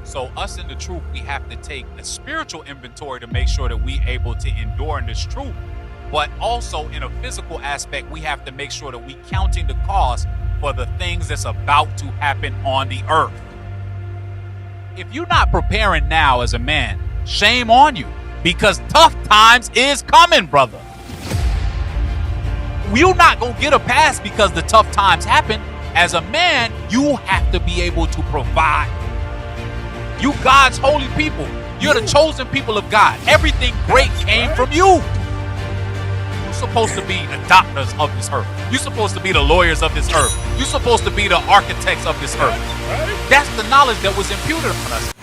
So us in the truth, we have to take a spiritual inventory to make sure that we able to endure in this truth. But also in a physical aspect, we have to make sure that we counting the cost for the things that's about to happen on the earth. If you're not preparing now as a man, shame on you, because tough times is coming, brother. You're not going to get a pass because the tough times happen. As a man, you have to be able to provide. You God's holy people. You're the chosen people of God. Everything great came from you. You're supposed to be the doctors of this earth. You're supposed to be the lawyers of this earth. You're supposed to be the architects of this earth. That's the knowledge that was imputed on us.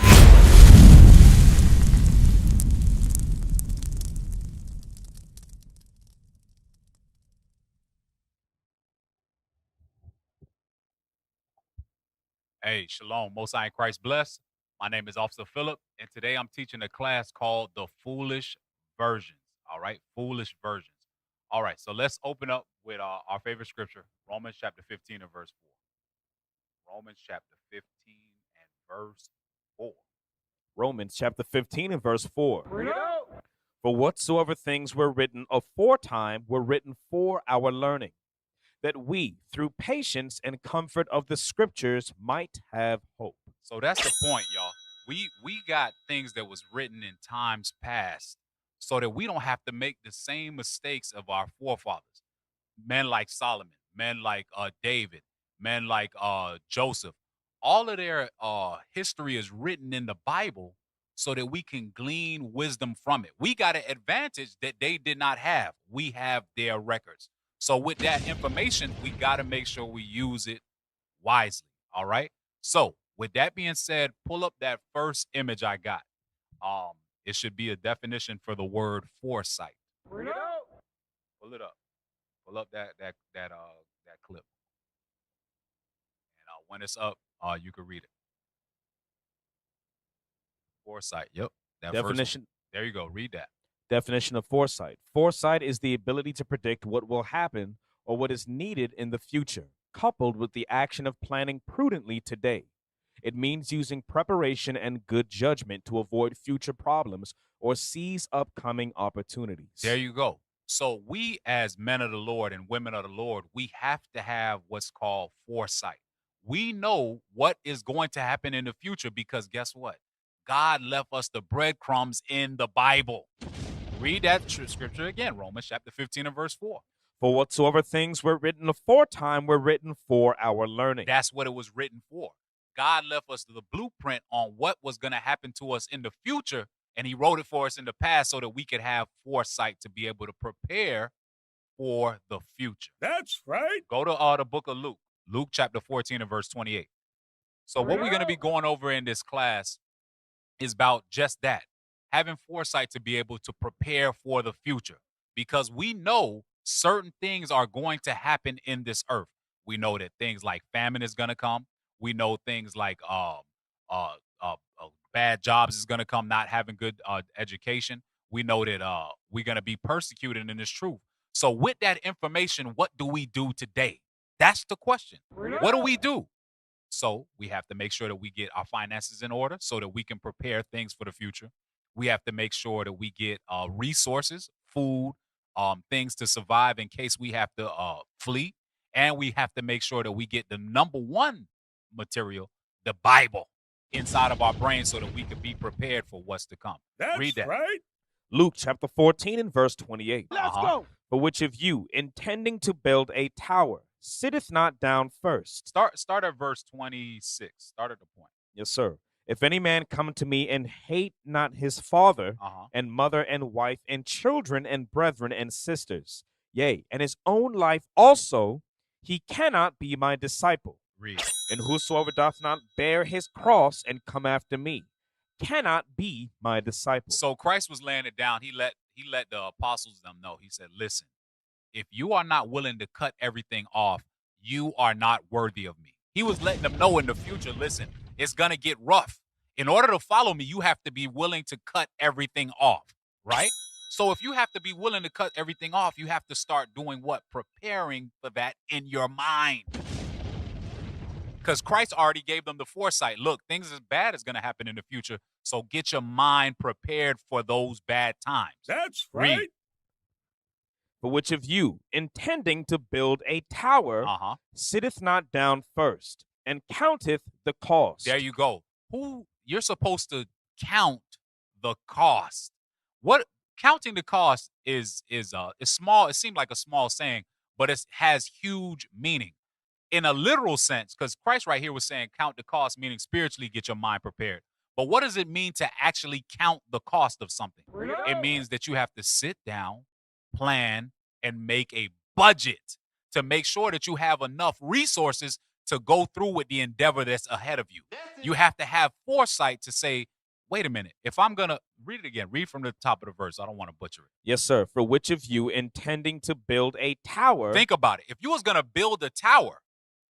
Hey, shalom. Most High in Christ bless. My name is Officer Phillip, and today I'm teaching a class called The Foolish Versions. All right, Foolish Versions. All right, so let's open up with our favorite scripture, Romans chapter 15 and verse 4. Romans chapter 15 and verse 4. Romans chapter 15 and verse 4. For whatsoever things were written aforetime were written for our learning, that we, through patience and comfort of the scriptures, might have hope. So that's the point, y'all. We got things that was written in times past so that we don't have to make the same mistakes of our forefathers. Men like Solomon, men like David, men like Joseph. All of their history is written in the Bible so that we can glean wisdom from it. We got an advantage that they did not have. We have their records. So with that information, we got to make sure we use it wisely. All right. So with that being said, pull up that first image I got. It should be a definition for the word foresight. Pull it up. Pull up that clip. And when it's up, you can read it. Foresight. Yep. That Definition. There you go. Read that. Definition of foresight. Foresight is the ability to predict what will happen or what is needed in the future, coupled with the action of planning prudently today. It means using preparation and good judgment to avoid future problems or seize upcoming opportunities. There you go. So we as men of the Lord and women of the Lord, we have to have what's called foresight. We know what is going to happen in the future because guess what? God left us the breadcrumbs in the Bible. Read that scripture again, Romans chapter 15 and verse 4. For whatsoever things were written aforetime were written for our learning. That's what it was written for. God left us the blueprint on what was going to happen to us in the future, and he wrote it for us in the past so that we could have foresight to be able to prepare for the future. That's right. Go to the book of Luke, Luke chapter 14 and verse 28. So what we're going to be going over in this class is about just that, having foresight to be able to prepare for the future, because we know certain things are going to happen in this earth. We know that things like famine is going to come. We know things like bad jobs is going to come, not having good education. We know that we're going to be persecuted in this truth. So with that information, what do we do today? That's the question. What do we do? So we have to make sure that we get our finances in order so that we can prepare things for the future. We have to make sure that we get resources, food, things to survive in case we have to flee. And we have to make sure that we get the number one material, the Bible, inside of our brain so that we can be prepared for what's to come. That's Read that. right. Luke chapter 14 and verse 28. Let's go. For which of you, intending to build a tower, sitteth not down first? Start at verse 26. Start at the point. Yes, sir. If any man come to me and hate not his father and mother and wife and children and brethren and sisters, yea, and his own life also, he cannot be my disciple. Read. And whosoever doth not bear his cross and come after me cannot be my disciple. So Christ was laying it down. He let the apostles them know. He said, listen, if you are not willing to cut everything off, you are not worthy of me. He was letting them know in the future, listen, it's going to get rough. In order to follow me, you have to be willing to cut everything off, right? So if you have to be willing to cut everything off, you have to start doing what? Preparing for that in your mind. Because Christ already gave them the foresight. Look, things as bad is going to happen in the future. So get your mind prepared for those bad times. That's right. Read. For which of you, intending to build a tower, sitteth not down first, and counteth the cost? There you go. You're supposed to count the cost. What counting the cost is small. It seemed like a small saying, but it has huge meaning in a literal sense, because Christ right here was saying count the cost, meaning spiritually get your mind prepared. But what does it mean to actually count the cost of something? It means that you have to sit down, plan, and make a budget to make sure that you have enough resources to go through with the endeavor that's ahead of you. You have to have foresight to say, wait a minute, if I'm going to read it again, read from the top of the verse. I don't want to butcher it. Yes, sir. For which of you, intending to build a tower. Think about it. If you was going to build a tower,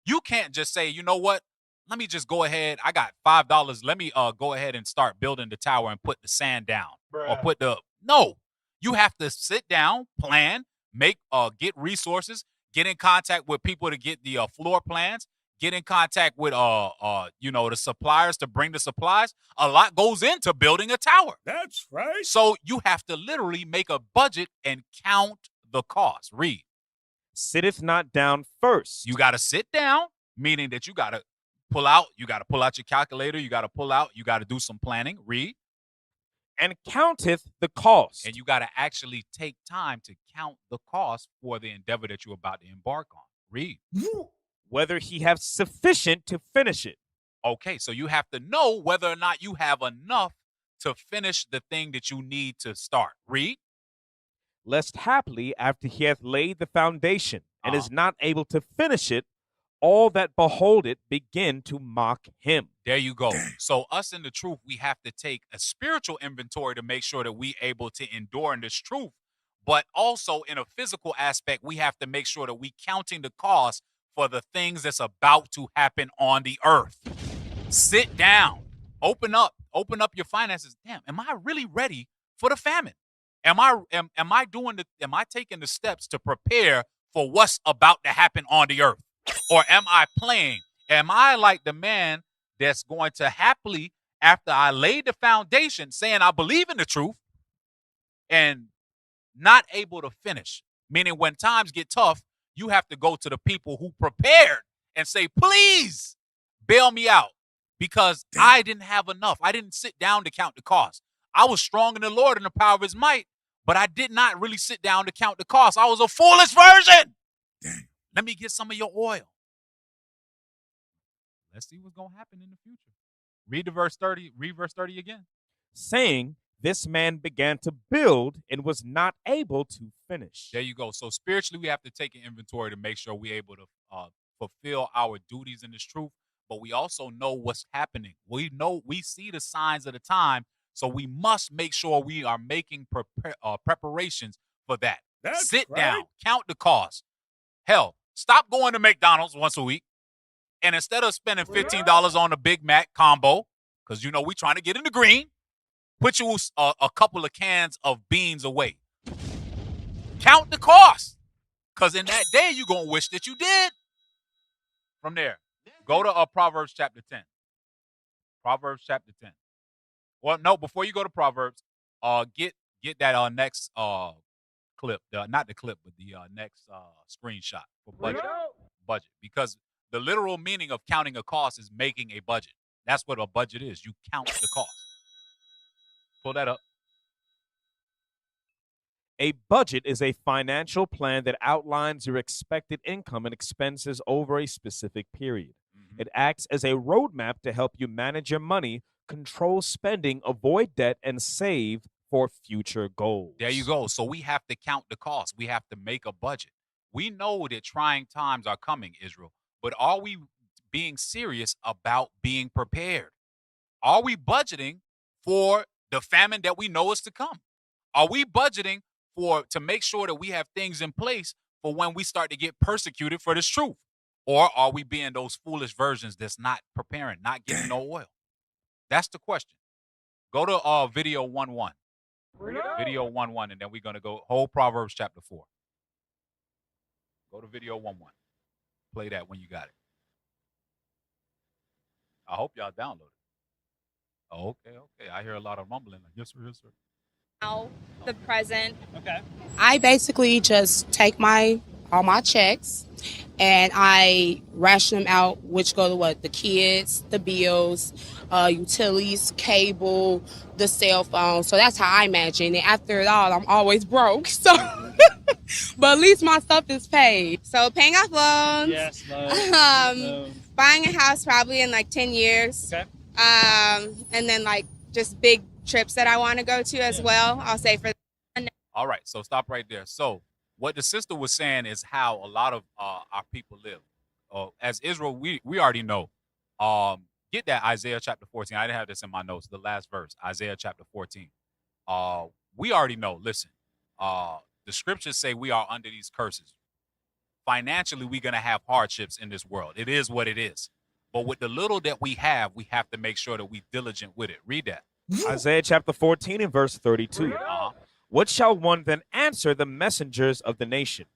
you can't just say, you know what? Let me just go ahead. I got $5. Let me go ahead and start building the tower and put the sand down. Or no. You have to sit down, plan, get resources, get in contact with people to get the floor plans, get in contact with the suppliers to bring the supplies. A lot goes into building a tower. That's right. So you have to literally make a budget and count the cost. Read. Sitteth not down first. You got to sit down, meaning that you got to pull out your calculator, you got to do some planning. Read. And counteth the cost. And you got to actually take time to count the cost for the endeavor that you're about to embark on. Read. Whether he have sufficient to finish it. Okay, so you have to know whether or not you have enough to finish the thing that you need to start. Read. Lest haply, after he hath laid the foundation and is not able to finish it, all that behold it begin to mock him. There you go. So us in the truth, we have to take a spiritual inventory to make sure that we able to endure in this truth. But also in a physical aspect, we have to make sure that we counting the cost for the things that's about to happen on the earth. Sit down, open up your finances. Damn, am I really ready for the famine? Am I taking the steps to prepare for what's about to happen on the earth? Or am I playing? Am I like the man that's going to happily, after I laid the foundation, saying I believe in the truth and not able to finish? Meaning when times get tough, you have to go to the people who prepared and say, please bail me out because I didn't have enough. I didn't sit down to count the cost. I was strong in the Lord and the power of his might, but I did not really sit down to count the cost. I was a foolish virgin. Let me get some of your oil. Let's see what's going to happen in the future. Read verse 30 again. Saying, this man began to build and was not able to finish. There you go. So spiritually, we have to take an inventory to make sure we're able to fulfill our duties in this truth, but we also know what's happening. We see the signs of the time, so we must make sure we are making preparations for that. Sit down, count the cost. Hell, stop going to McDonald's once a week. And instead of spending $15 on a Big Mac combo, because, we trying to get in the green, put you a couple of cans of beans away. Count the cost. Because in that day, you're going to wish that you did. From there, go to Proverbs chapter 10. Proverbs chapter 10. Well, no, before you go to Proverbs, get that next clip. Not the clip, but the next screenshot for budget. Budget. Because the literal meaning of counting a cost is making a budget. That's what a budget is. You count the cost. Pull that up. A budget is a financial plan that outlines your expected income and expenses over a specific period. Mm-hmm. It acts as a roadmap to help you manage your money, control spending, avoid debt, and save for future goals. There you go. So we have to count the cost. We have to make a budget. We know that trying times are coming, Israel, but are we being serious about being prepared? Are we budgeting for the famine that we know is to come? Are we budgeting to make sure that we have things in place for when we start to get persecuted for this truth? Or are we being those foolish virgins that's not preparing, not getting no oil? That's the question. Go to video 1:1. Video 1:1, and then we're going to go whole Proverbs chapter 4. Go to video 1:1. Play that when you got it. I hope y'all download it. Oh, okay. I hear a lot of rumbling. Like, yes, sir, yes, sir. Now, the present. Okay. I basically just take all my checks and I ration them out, which go to what? The kids, the bills, utilities, cable, the cell phone. So that's how I imagine it. After it all, I'm always broke. So, but at least my stuff is paid. So paying off loans. Yes, Buying a house probably in like 10 years. Okay. And then like just big trips that I want to go to as well. I'll say for. All right, so stop right there. So what the sister was saying is how a lot of our people live. As Israel, we already know. Get that Isaiah chapter 14. I didn't have this in my notes. The last verse, Isaiah chapter 14. We already know. Listen, the scriptures say we are under these curses. Financially, we're going to have hardships in this world. It is what it is. But with the little that we have to make sure that we diligent with it. Read that. Isaiah chapter 14 and verse 32. What shall one then answer the messengers of the nation?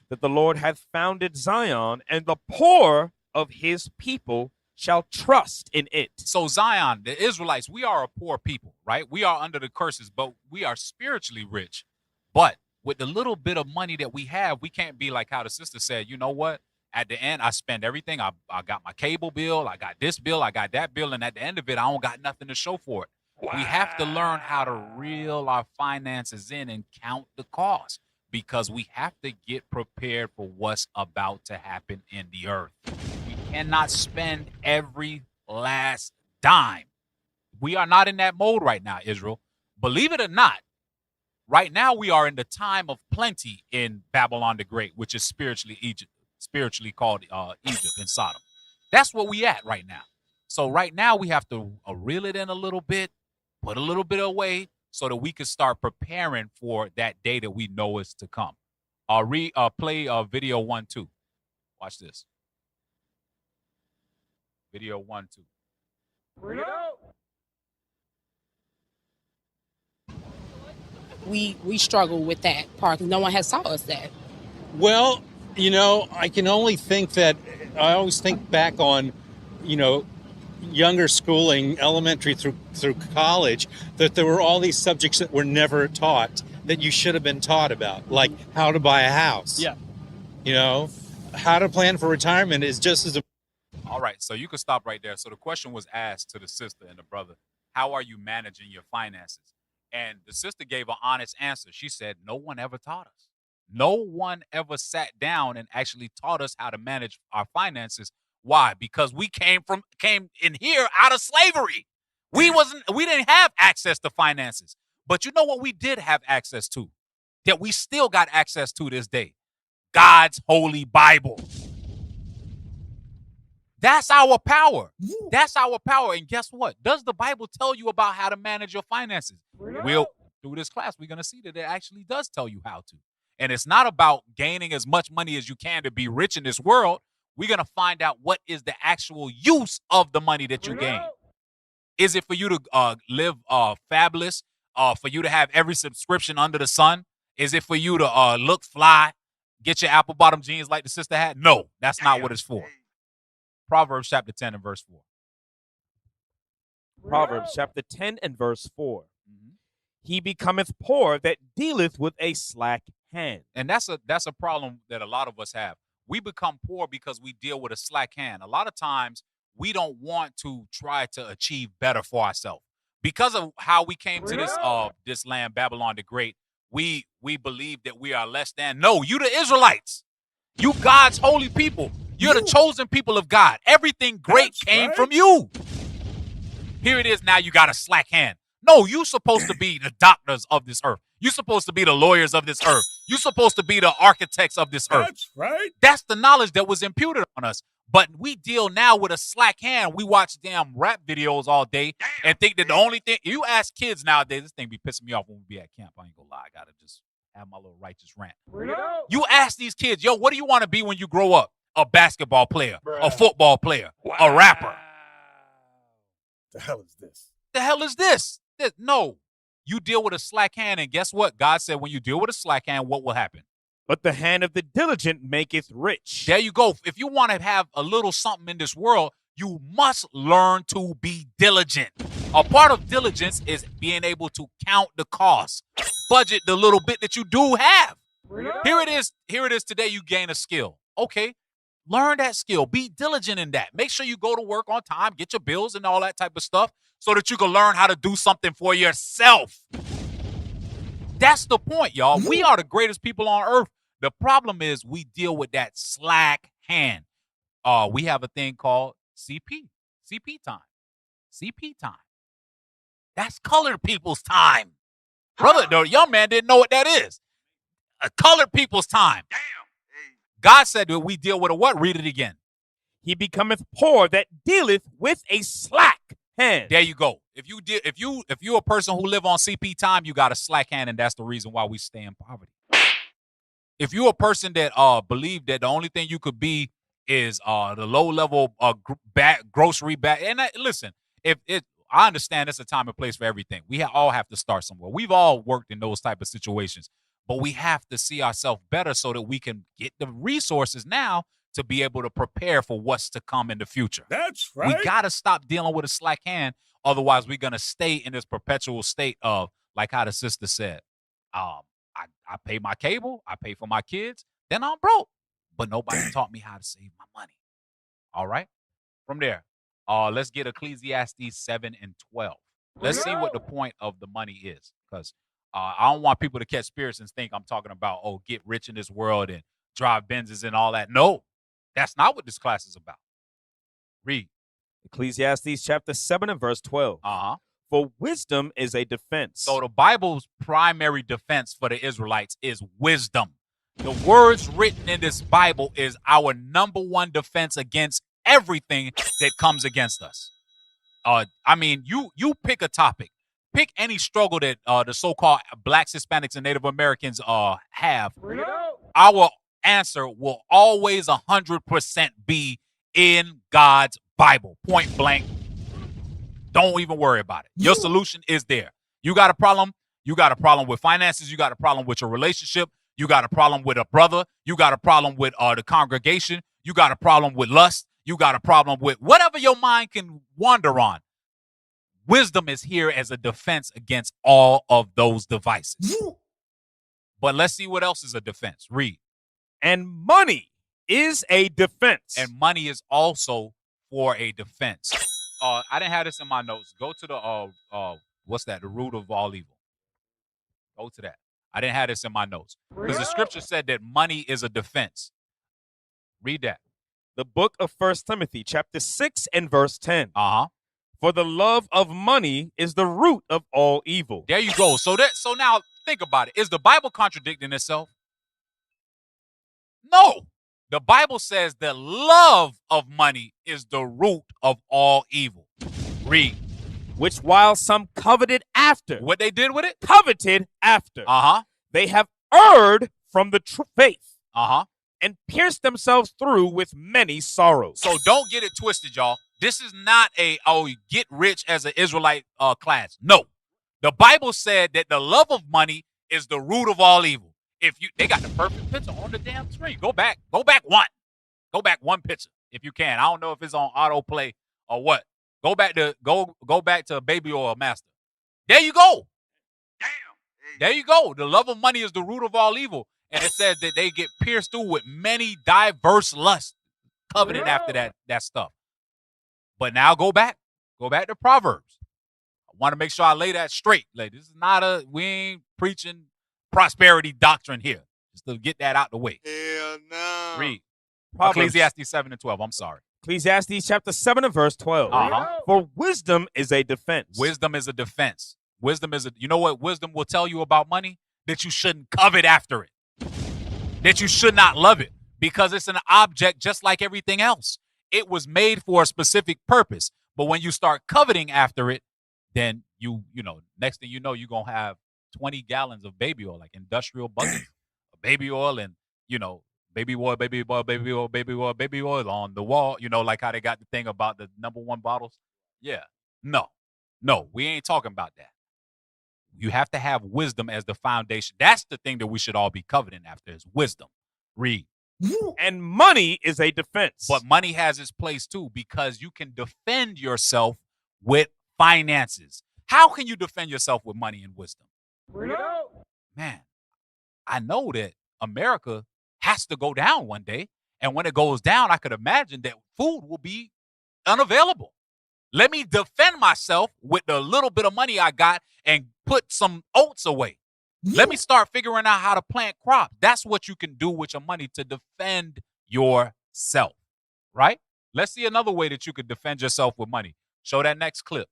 That the Lord hath founded Zion, and the poor of his people shall trust in it. So Zion, the Israelites, we are a poor people, right? We are under the curses, but we are spiritually rich. But with the little bit of money that we have, we can't be like how the sister said, you know what? At the end, I spend everything. I got my cable bill. I got this bill. I got that bill. And at the end of it, I don't got nothing to show for it. Wow. We have to learn how to reel our finances in and count the cost, because we have to get prepared for what's about to happen in the earth. We cannot spend every last dime. We are not in that mode right now, Israel. Believe it or not, right now we are in the time of plenty in Babylon the Great, which is spiritually called Egypt and Sodom. That's where we at right now. So right now we have to reel it in a little bit, put a little bit away, so that we can start preparing for that day that we know is to come. Play video 1, 2. Watch this. Video 1, 2. Bring it out. We struggle with that part because no one has taught us that. Well, I can only think that I always think back on, younger schooling, elementary through college, that there were all these subjects that were never taught that you should have been taught about, like how to buy a house. Yeah. How to plan for retirement is just as All right, so you can stop right there. So the question was asked to the sister and the brother, how are you managing your finances? And the sister gave an honest answer. She said, no one ever taught us. No one ever sat down and actually taught us how to manage our finances. Why? Because we came in here out of slavery. We didn't have access to finances. But you know what we did have access to, that we still got access to this day? God's holy Bible. That's our power. That's our power. And guess what? Does the Bible tell you about how to manage your finances? Through this class, we're going to see that it actually does tell you how to. And it's not about gaining as much money as you can to be rich in this world. We're going to find out what is the actual use of the money that you gain. Is it for you to live fabulous? For you to have every subscription under the sun? Is it for you to look fly, get your apple bottom jeans like the sister had? No, that's not what it's for. Proverbs chapter 10 and verse 4. Proverbs chapter 10 and verse 4. He becometh poor that dealeth with a slack hand. And that's a problem that a lot of us have. We become poor because we deal with a slack hand. A lot of times we don't want to try to achieve better for ourselves. Because of how we came to this land, Babylon the Great, we believe that we are less than. No, you the Israelites. You God's holy people. You're the chosen people of God. Everything great came from you. Here it is now, you got a slack hand. No, you're supposed to be the doctors of this earth. You're supposed to be the lawyers of this earth. You're supposed to be the architects of this earth. That's right. That's the knowledge that was imputed on us. But we deal now with a slack hand. We watch damn rap videos all day and think that the only thing, you ask kids nowadays, this thing be pissing me off when we be at camp. I ain't gonna lie. I gotta just have my little righteous rant. You ask these kids, yo, what do you want to be when you grow up? A basketball player, a football player, a rapper. The hell is this? The hell is this? No, you deal with a slack hand, and guess what? God said when you deal with a slack hand, what will happen? But the hand of the diligent maketh rich. There you go. If you want to have a little something in this world, You must learn to be diligent. A part of diligence is being able to count the cost, budget the little bit that you do have. Here it is. Here it is today. You gain a skill. Okay, learn that skill. Be diligent in that. Make sure you go to work on time, get your bills and all that type of stuff so that you can learn how to do something for yourself. That's the point, y'all. We are the greatest people on earth. The problem is we deal with that slack hand. We have a thing called CP time. CP time. That's colored people's time. Brother, the young man didn't know what that is. Colored people's time. Damn. God said that we deal with a what? Read it again. He becometh poor that dealeth with a slack hand. There you go. If you're a person who live on CP time, you got a slack hand, and that's the reason why we stay in poverty. If you're a person that believe that the only thing you could be is the low level grocery bag, and listen, I understand it's a time and place for everything. We all have to start somewhere. We've all worked in those type of situations, but we have to see ourselves better so that we can get the resources now to be able to prepare for what's to come in the future. That's right. We got to stop dealing with a slack hand. Otherwise, we're going to stay in this perpetual state of, like how the sister said, I pay my cable, I pay for my kids, then I'm broke. But nobody taught me how to save my money. All right? From there, let's get Ecclesiastes 7 and 12. Let's see what the point of the money is. Because I don't want people to catch spirits and think I'm talking about, get rich in this world and drive Benzes and all that. No, that's not what this class is about. Read. Ecclesiastes chapter 7 and verse 12. For wisdom is a defense. So the Bible's primary defense for the Israelites is wisdom. The words written in this Bible is our number one defense against everything that comes against us. I mean, you pick a topic. Pick any struggle that the so-called blacks, Hispanics, and Native Americans have. Our answer will always 100% be in God's Bible, point blank. Don't even worry about it. Your solution is there. You got a problem? You got a problem with finances. You got a problem with your relationship. You got a problem with a brother. You got a problem with the congregation. You got a problem with lust. You got a problem with whatever your mind can wander on. Wisdom is here as a defense against all of those devices. But let's see what else is a defense. Read. And money is a defense. And money is also for a defense. I didn't have this in my notes. Go to the what's that? The root of all evil. Go to that. I didn't have this in my notes because the scripture said that money is a defense. Read that. The book of 1 Timothy chapter 6 and verse 10. For the love of money is the root of all evil. There you go. So now think about it. Is the Bible contradicting itself? No. The Bible says the love of money is the root of all evil. Read. Which while some coveted after. What they did with it? Coveted after. They have erred from the faith. And pierced themselves through with many sorrows. So don't get it twisted, y'all. This is not a, get rich as an Israelite class. No. The Bible said that the love of money is the root of all evil. They got the perfect picture on the damn screen. Go back one picture if you can. I don't know if it's on autoplay or what. Go back to Baby Oil Master. There you go. Damn. There you go. The love of money is the root of all evil. And it says that they get pierced through with many diverse lusts, coveting after that stuff. But now go back to Proverbs. I want to make sure I lay that straight. Like, this is not we ain't preaching prosperity doctrine here. Just to get that out the way. Hell no. Read. Ecclesiastes 7 and 12. I'm sorry. Ecclesiastes chapter 7 and verse 12. For wisdom is a defense. Wisdom is a defense. You know what wisdom will tell you about money? That you shouldn't covet after it. That you should not love it. Because it's an object just like everything else. It was made for a specific purpose. But when you start coveting after it, then you know, next thing you know, you're going to have 20 gallons of baby oil, like industrial buckets of baby oil and, baby oil on the wall, like how they got the thing about the number one bottles. Yeah. No, we ain't talking about that. You have to have wisdom as the foundation. That's the thing that we should all be coveting after is wisdom. Read. And money is a defense. But money has its place too, because you can defend yourself with finances. How can you defend yourself with money and wisdom? Man, I know that America has to go down one day. And when it goes down, I could imagine that food will be unavailable. Let me defend myself with the little bit of money I got and put some oats away. Let me start figuring out how to plant crops. That's what you can do with your money to defend yourself, right? Let's see another way that you could defend yourself with money. Show that next clip.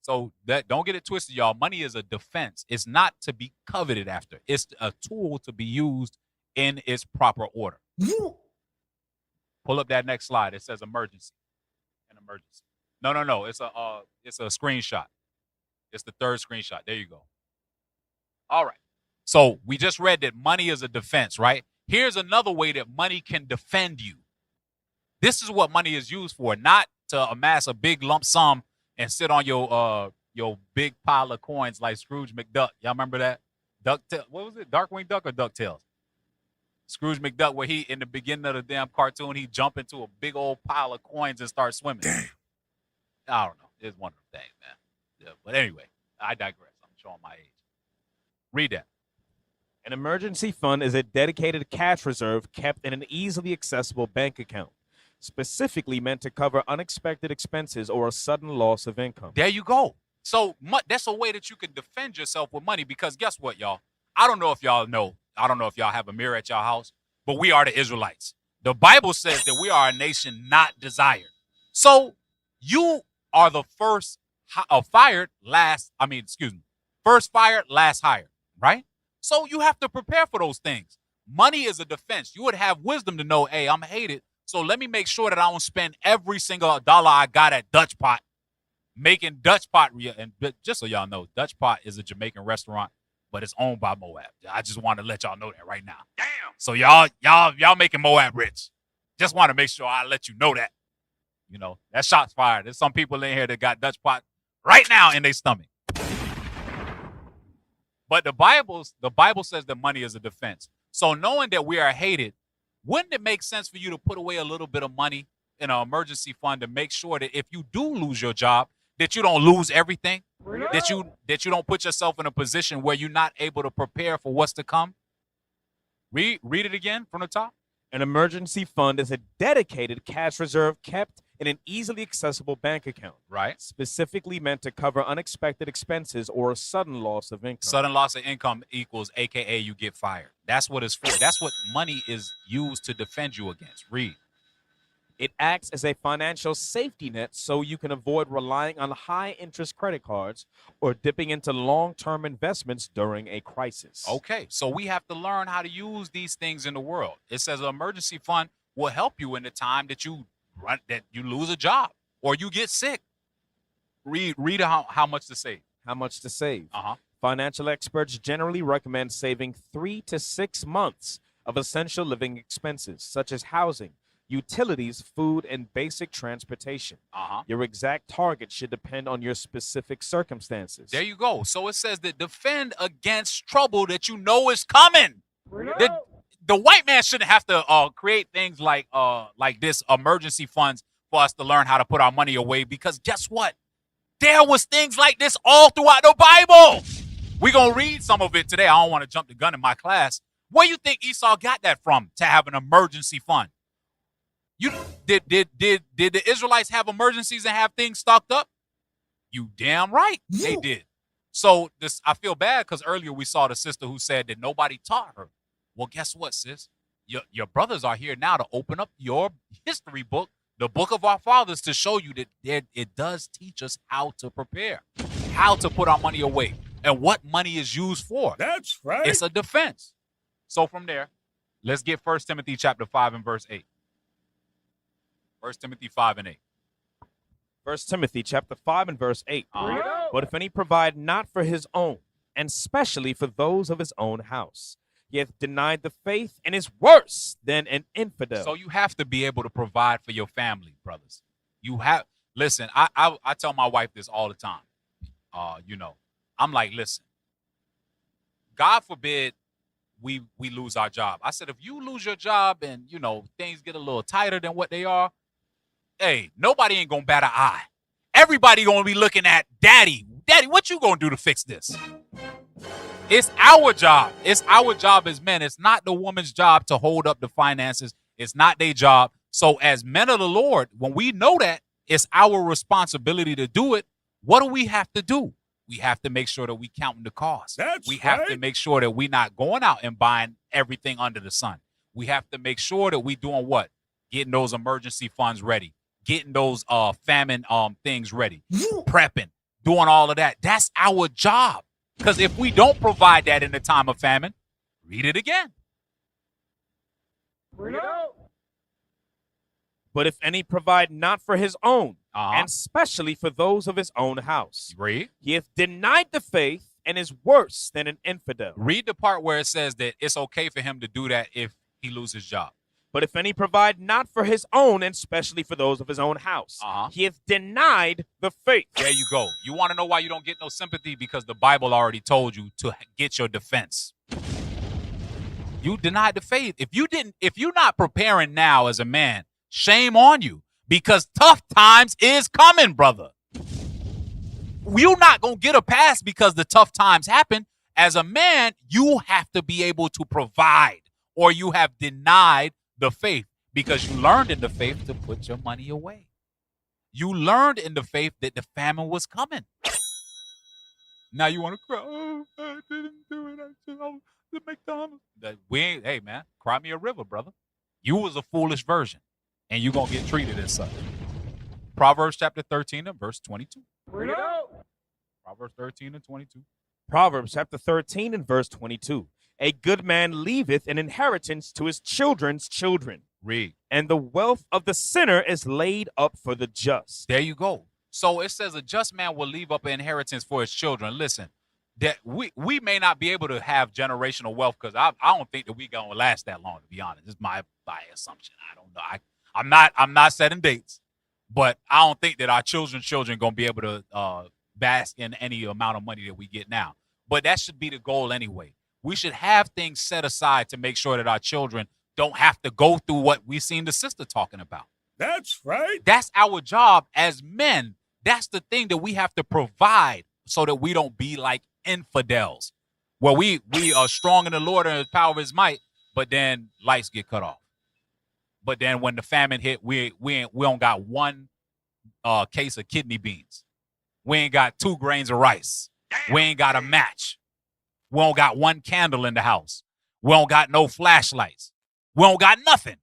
So that don't get it twisted, y'all. Money is a defense. It's not to be coveted after. It's a tool to be used in its proper order. Pull up that next slide. It says emergency. An emergency. No. It's a screenshot. It's the third screenshot. There you go. All right. So we just read that money is a defense, right? Here's another way that money can defend you. This is what money is used for, not to amass a big lump sum and sit on your big pile of coins like Scrooge McDuck. Y'all remember that? What was it? Darkwing Duck or DuckTales? Scrooge McDuck, where he, in the beginning of the damn cartoon, he jump into a big old pile of coins and start swimming. Damn. I don't know. It's one of them things, man. Yeah, but anyway, I digress. I'm showing my age. Read that. An emergency fund is a dedicated cash reserve kept in an easily accessible bank account, specifically meant to cover unexpected expenses or a sudden loss of income. There you go. So that's a way that you can defend yourself with money, because guess what, y'all? I don't know if y'all know. I don't know if y'all have a mirror at y'all house, but we are the Israelites. The Bible says that we are a nation not desired. So you are the first fired, last fired, last hired, right? So you have to prepare for those things. Money is a defense. You would have wisdom to know, hey, I'm hated, so let me make sure that I don't spend every single dollar I got at Dutch Pot making Dutch Pot. And just so y'all know, Dutch Pot is a Jamaican restaurant, but it's owned by Moab. I just want to let y'all know that right now. Damn. So y'all making Moab rich. Just want to make sure I let you know that. You know, that shot's fired. There's some people in here that got Dutch Pot right now in their stomach. But the Bible says that money is a defense. So knowing that we are hated, wouldn't it make sense for you to put away a little bit of money in an emergency fund to make sure that if you do lose your job, that you don't lose everything? That you don't put yourself in a position where you're not able to prepare for what's to come? Read it again from the top. An emergency fund is a dedicated cash reserve kept in an easily accessible bank account, right? Specifically meant to cover unexpected expenses or a sudden loss of income. Sudden loss of income equals AKA you get fired. That's what it's for. That's what money is used to defend you against. Read. It acts as a financial safety net so you can avoid relying on high-interest credit cards or dipping into long-term investments during a crisis. Okay, so we have to learn how to use these things in the world. It says an emergency fund will help you in the time that you lose a job or you get sick. Read how much to save. How much to save. Uh-huh. Financial experts generally recommend saving 3 to 6 months of essential living expenses, such as housing, utilities, food, and basic transportation. Your exact target should depend on your specific circumstances. There you go. So it says that defend against trouble that you know is coming. The white man shouldn't have to create things like this emergency funds for us to learn how to put our money away, because guess what? There was things like this all throughout the Bible. We're going to read some of it today. I don't want to jump the gun in my class. Where you think Esau got that from, to have an emergency fund? Did the Israelites have emergencies and have things stocked up? You damn right they did. So I feel bad because earlier we saw the sister who said that nobody taught her. Well, guess what, sis? Your brothers are here now to open up your history book, the book of our fathers, to show you that it does teach us how to prepare, how to put our money away, and what money is used for. That's right. It's a defense. So from there, let's get 1 Timothy chapter 5 and verse 8. 1 Timothy 5 and 8. 1 Timothy chapter 5 and verse 8. But if any provide not for his own, and specially for those of his own house, he hath denied the faith and is worse than an infidel. So you have to be able to provide for your family, brothers. Listen, I tell my wife this all the time. I'm like, listen, God forbid we lose our job. I said, if you lose your job and, you know, things get a little tighter than what they are, hey, nobody ain't gonna bat an eye. Everybody gonna be looking at daddy, what you gonna do to fix this? It's our job. It's our job as men. It's not the woman's job to hold up the finances. It's not their job. So as men of the Lord, when we know that it's our responsibility to do it, what do we have to do? We have to make sure that we counting the cost. We have to make sure that we're not going out and buying everything under the sun. We have to make sure that we doing what? Getting those emergency funds ready, getting those famine things ready, prepping, doing all of that. That's our job. Because if we don't provide that in the time of famine, read it again. But if any provide not for his own, and especially for those of his own house, Read. he hath denied the faith and is worse than an infidel. Read the part where it says that it's okay for him to do that if he loses his job. But if any provide not for his own, and especially for those of his own house, he hath denied the faith. There you go. You want to know why you don't get no sympathy? Because the Bible already told you to get your defense. You denied the faith. If you're not preparing now as a man, shame on you, because tough times is coming, brother. You're not going to get a pass because the tough times happen. As a man, you have to be able to provide, or you have denied the faith, because you learned in the faith to put your money away. You learned in the faith that the famine was coming. Now you want to cry, oh, I didn't do it. I should have the McDonald's. Hey, man, cry me a river, brother. You was a foolish virgin, and you're going to get treated as such. Proverbs chapter 13 and verse 22. Proverbs 13 and 22. Proverbs chapter 13 and verse 22. A good man leaveth an inheritance to his children's children. Read. And the wealth of the sinner is laid up for the just. There you go. So it says a just man will leave up an inheritance for his children. Listen, that we may not be able to have generational wealth, because I don't think that we gonna last that long, to be honest. It's my assumption. I don't know. I'm not setting dates, but I don't think that our children gonna be able to bask in any amount of money that we get now. But that should be the goal anyway. We should have things set aside to make sure that our children don't have to go through what we seen the sister talking about. That's right. That's our job as men. That's the thing that we have to provide so that we don't be like infidels, where we are strong in the Lord and the power of his might, but then lights get cut off. But then when the famine hit, we don't got one case of kidney beans. We ain't got 2 grains of rice. We ain't got a match. We don't got one candle in the house. We don't got no flashlights. We don't got nothing.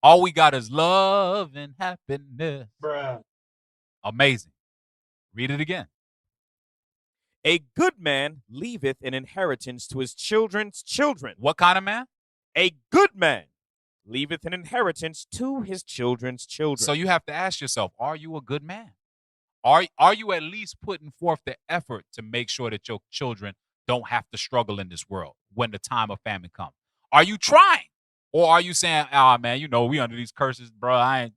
All we got is love and happiness. Bruh. Amazing. Read it again. A good man leaveth an inheritance to his children's children. What kind of man? A good man leaveth an inheritance to his children's children. So you have to ask yourself, are you a good man? Are you at least putting forth the effort to make sure that your children don't have to struggle in this world when the time of famine comes? Are you trying? Or are you saying, oh, man, we under these curses, bro. I ain't,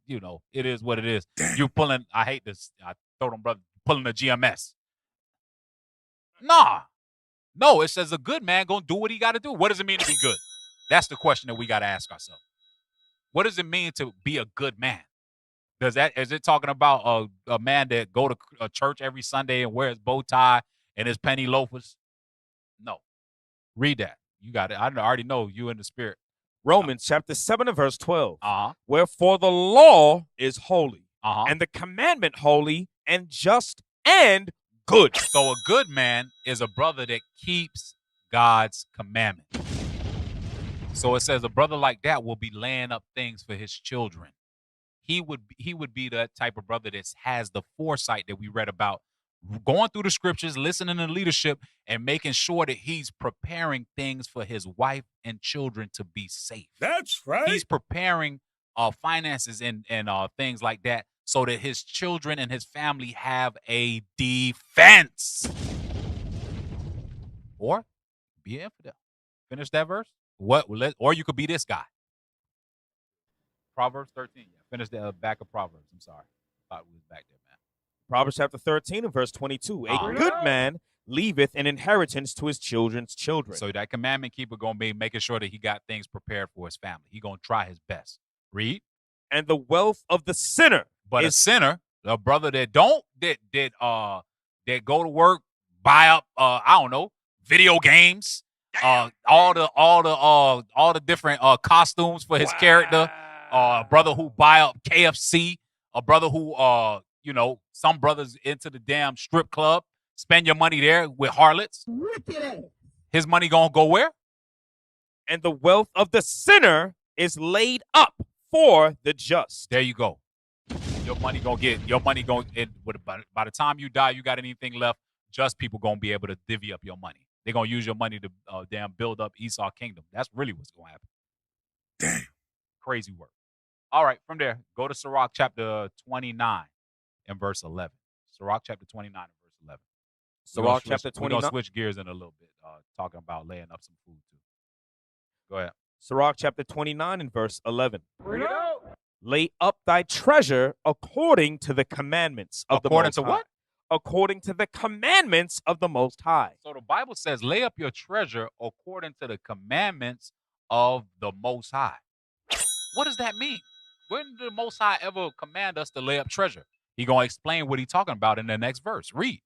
it is what it is. You pulling, I hate this. I told them, brother, pulling a GMS. Nah. No, it says a good man going to do what he got to do. What does it mean to be good? That's the question that we got to ask ourselves. What does it mean to be a good man? Is it talking about a man that go to a church every Sunday and wear his bow tie and his penny loafers? No. Read that. You got it. I already know you in the spirit. Romans chapter 7 and verse 12. Uh-huh. Wherefore the law is holy, Uh-huh. and the commandment holy and just and good. So a good man is a brother that keeps God's commandment. So it says a brother like that will be laying up things for his children. He would be the type of brother that has the foresight that we read about, going through the scriptures, listening to leadership, and making sure that he's preparing things for his wife and children to be safe. That's right. He's preparing finances and things like that so that his children and his family have a defense. Or be an infidel. Finish that verse. Or you could be this guy. Proverbs 13. Yeah, finish the back of Proverbs. I'm sorry. Thought we was back there, man. Proverbs chapter 13 and verse 22. A good man leaveth an inheritance to his children's children. So that commandment keeper gonna be making sure that he got things prepared for his family. He gonna try his best. Read. And the wealth of the sinner But a is sinner, a brother that that go to work, buy up I don't know, video games, all the different costumes for his character, a brother who buy up KFC, a brother who some brothers into the damn strip club, spend your money there with harlots. His money gonna go where? and the wealth of the sinner is laid up for the just. There you go. Your money gonna by the time you die, you got anything left, just people gonna be able to divvy up your money. They're gonna use your money to damn build up Esau kingdom. That's really what's gonna happen. Damn. Crazy work. All right, from there, go to Sirach chapter 29 and verse 11. Sirach chapter 29 and verse 11. Sirach chapter We're gonna 29. switch gears in a little bit, talking about laying up some food too. Go ahead. Sirach chapter 29 and verse 11. Lay up thy treasure according to the commandments of the According Most to High. what? According to the commandments of the Most High. So the Bible says, lay up your treasure according to the commandments of the Most High. What does that mean? When did the Most High ever command us to lay up treasure? He going to explain what he's talking about in the next verse. Read.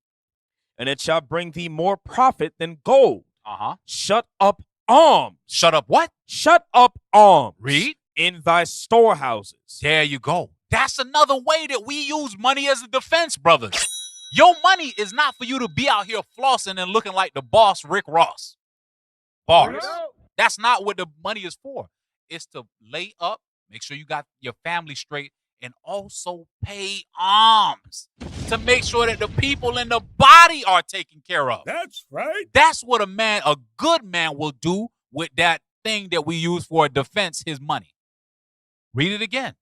And it shall bring thee more profit than gold. Uh-huh. Shut up alms. Shut up what? Shut up alms. Read. In thy storehouses. There you go. That's another way that we use money as a defense, brothers. Your money is not for you to be out here flossing and looking like the boss, Rick Ross. Bars. That's not what the money is for. It's to lay up, make sure you got your family straight, and also pay alms to make sure that the people in the body are taken care of. That's right. That's what a good man will do with that thing that we use for a defense, his money. Read it again.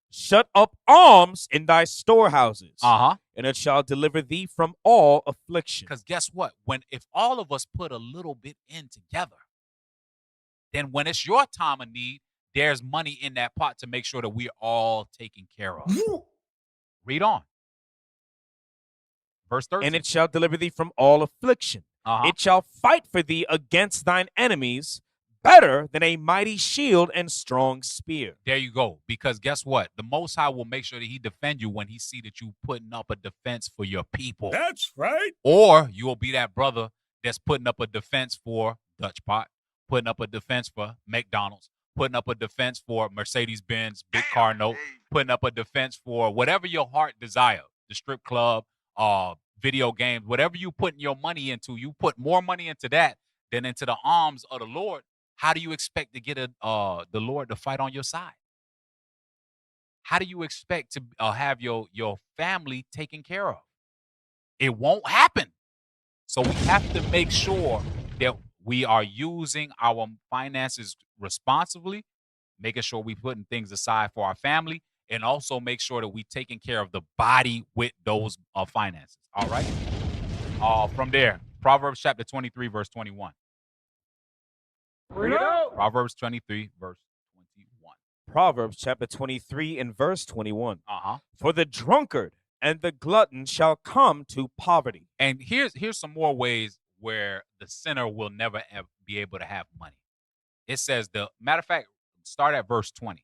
Shut up alms in thy storehouses. Uh-huh. And it shall deliver thee from all affliction. Because guess what? If all of us put a little bit in together, then when it's your time of need, there's money in that pot to make sure that we're all taken care of. Read on. Verse 13. And it shall deliver thee from all affliction. Uh-huh. It shall fight for thee against thine enemies better than a mighty shield and strong spear. There you go. Because guess what? The Most High will make sure that he defend you when he see that you putting up a defense for your people. That's right. Or you will be that brother that's putting up a defense for Dutch Pot, putting up a defense for McDonald's, putting up a defense for Mercedes-Benz, big car note, putting up a defense for whatever your heart desire, the strip club, video games, whatever you putting your money into, you put more money into that than into the arms of the Lord. How do you expect to get the Lord to fight on your side? How do you expect to have your family taken care of? It won't happen. So we have to make sure that we are using our finances responsibly, making sure we're putting things aside for our family, and also make sure that we're taking care of the body with those finances. All right? From there, Proverbs chapter 23, verse 21. Proverbs 23, verse 21. Proverbs chapter 23 and verse 21. Uh-huh. For the drunkard and the glutton shall come to poverty. And here's some more ways where the sinner will never be able to have money. It says, matter of fact, start at verse 20.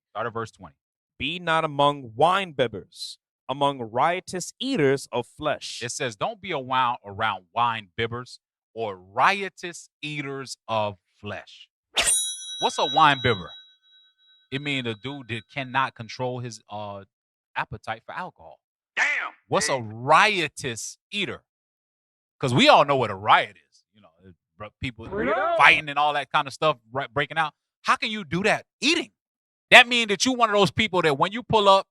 Start at verse 20. Be not among wine bibbers, among riotous eaters of flesh. It says, don't be around wine bibbers or riotous eaters of flesh. What's a wine bibber? It means a dude that cannot control his appetite for alcohol. Damn. What's a riotous eater? Because we all know what a riot is. You know, people fighting and all that kind of stuff breaking out. How can you do that eating? That means that you one of those people that when you pull up,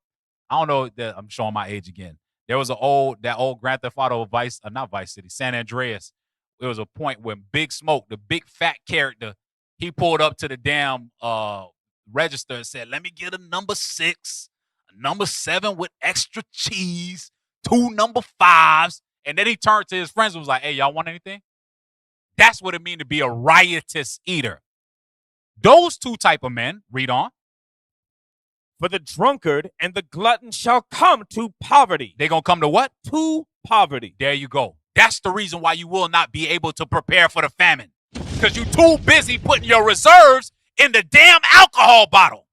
I don't know, that I'm showing my age again. There was that old Grand Theft Auto not Vice City, San Andreas. There was a point when Big Smoke, the big fat character, he pulled up to the damn register and said, let me get a number 6, a number 7 with extra cheese, 2 number 5s. And then he turned to his friends and was like, hey, y'all want anything? That's what it means to be a riotous eater. Those two type of men, read on. For the drunkard and the glutton shall come to poverty. They're going to come to what? To poverty. There you go. That's the reason why you will not be able to prepare for the famine. Because you're too busy putting your reserves in the damn alcohol bottle.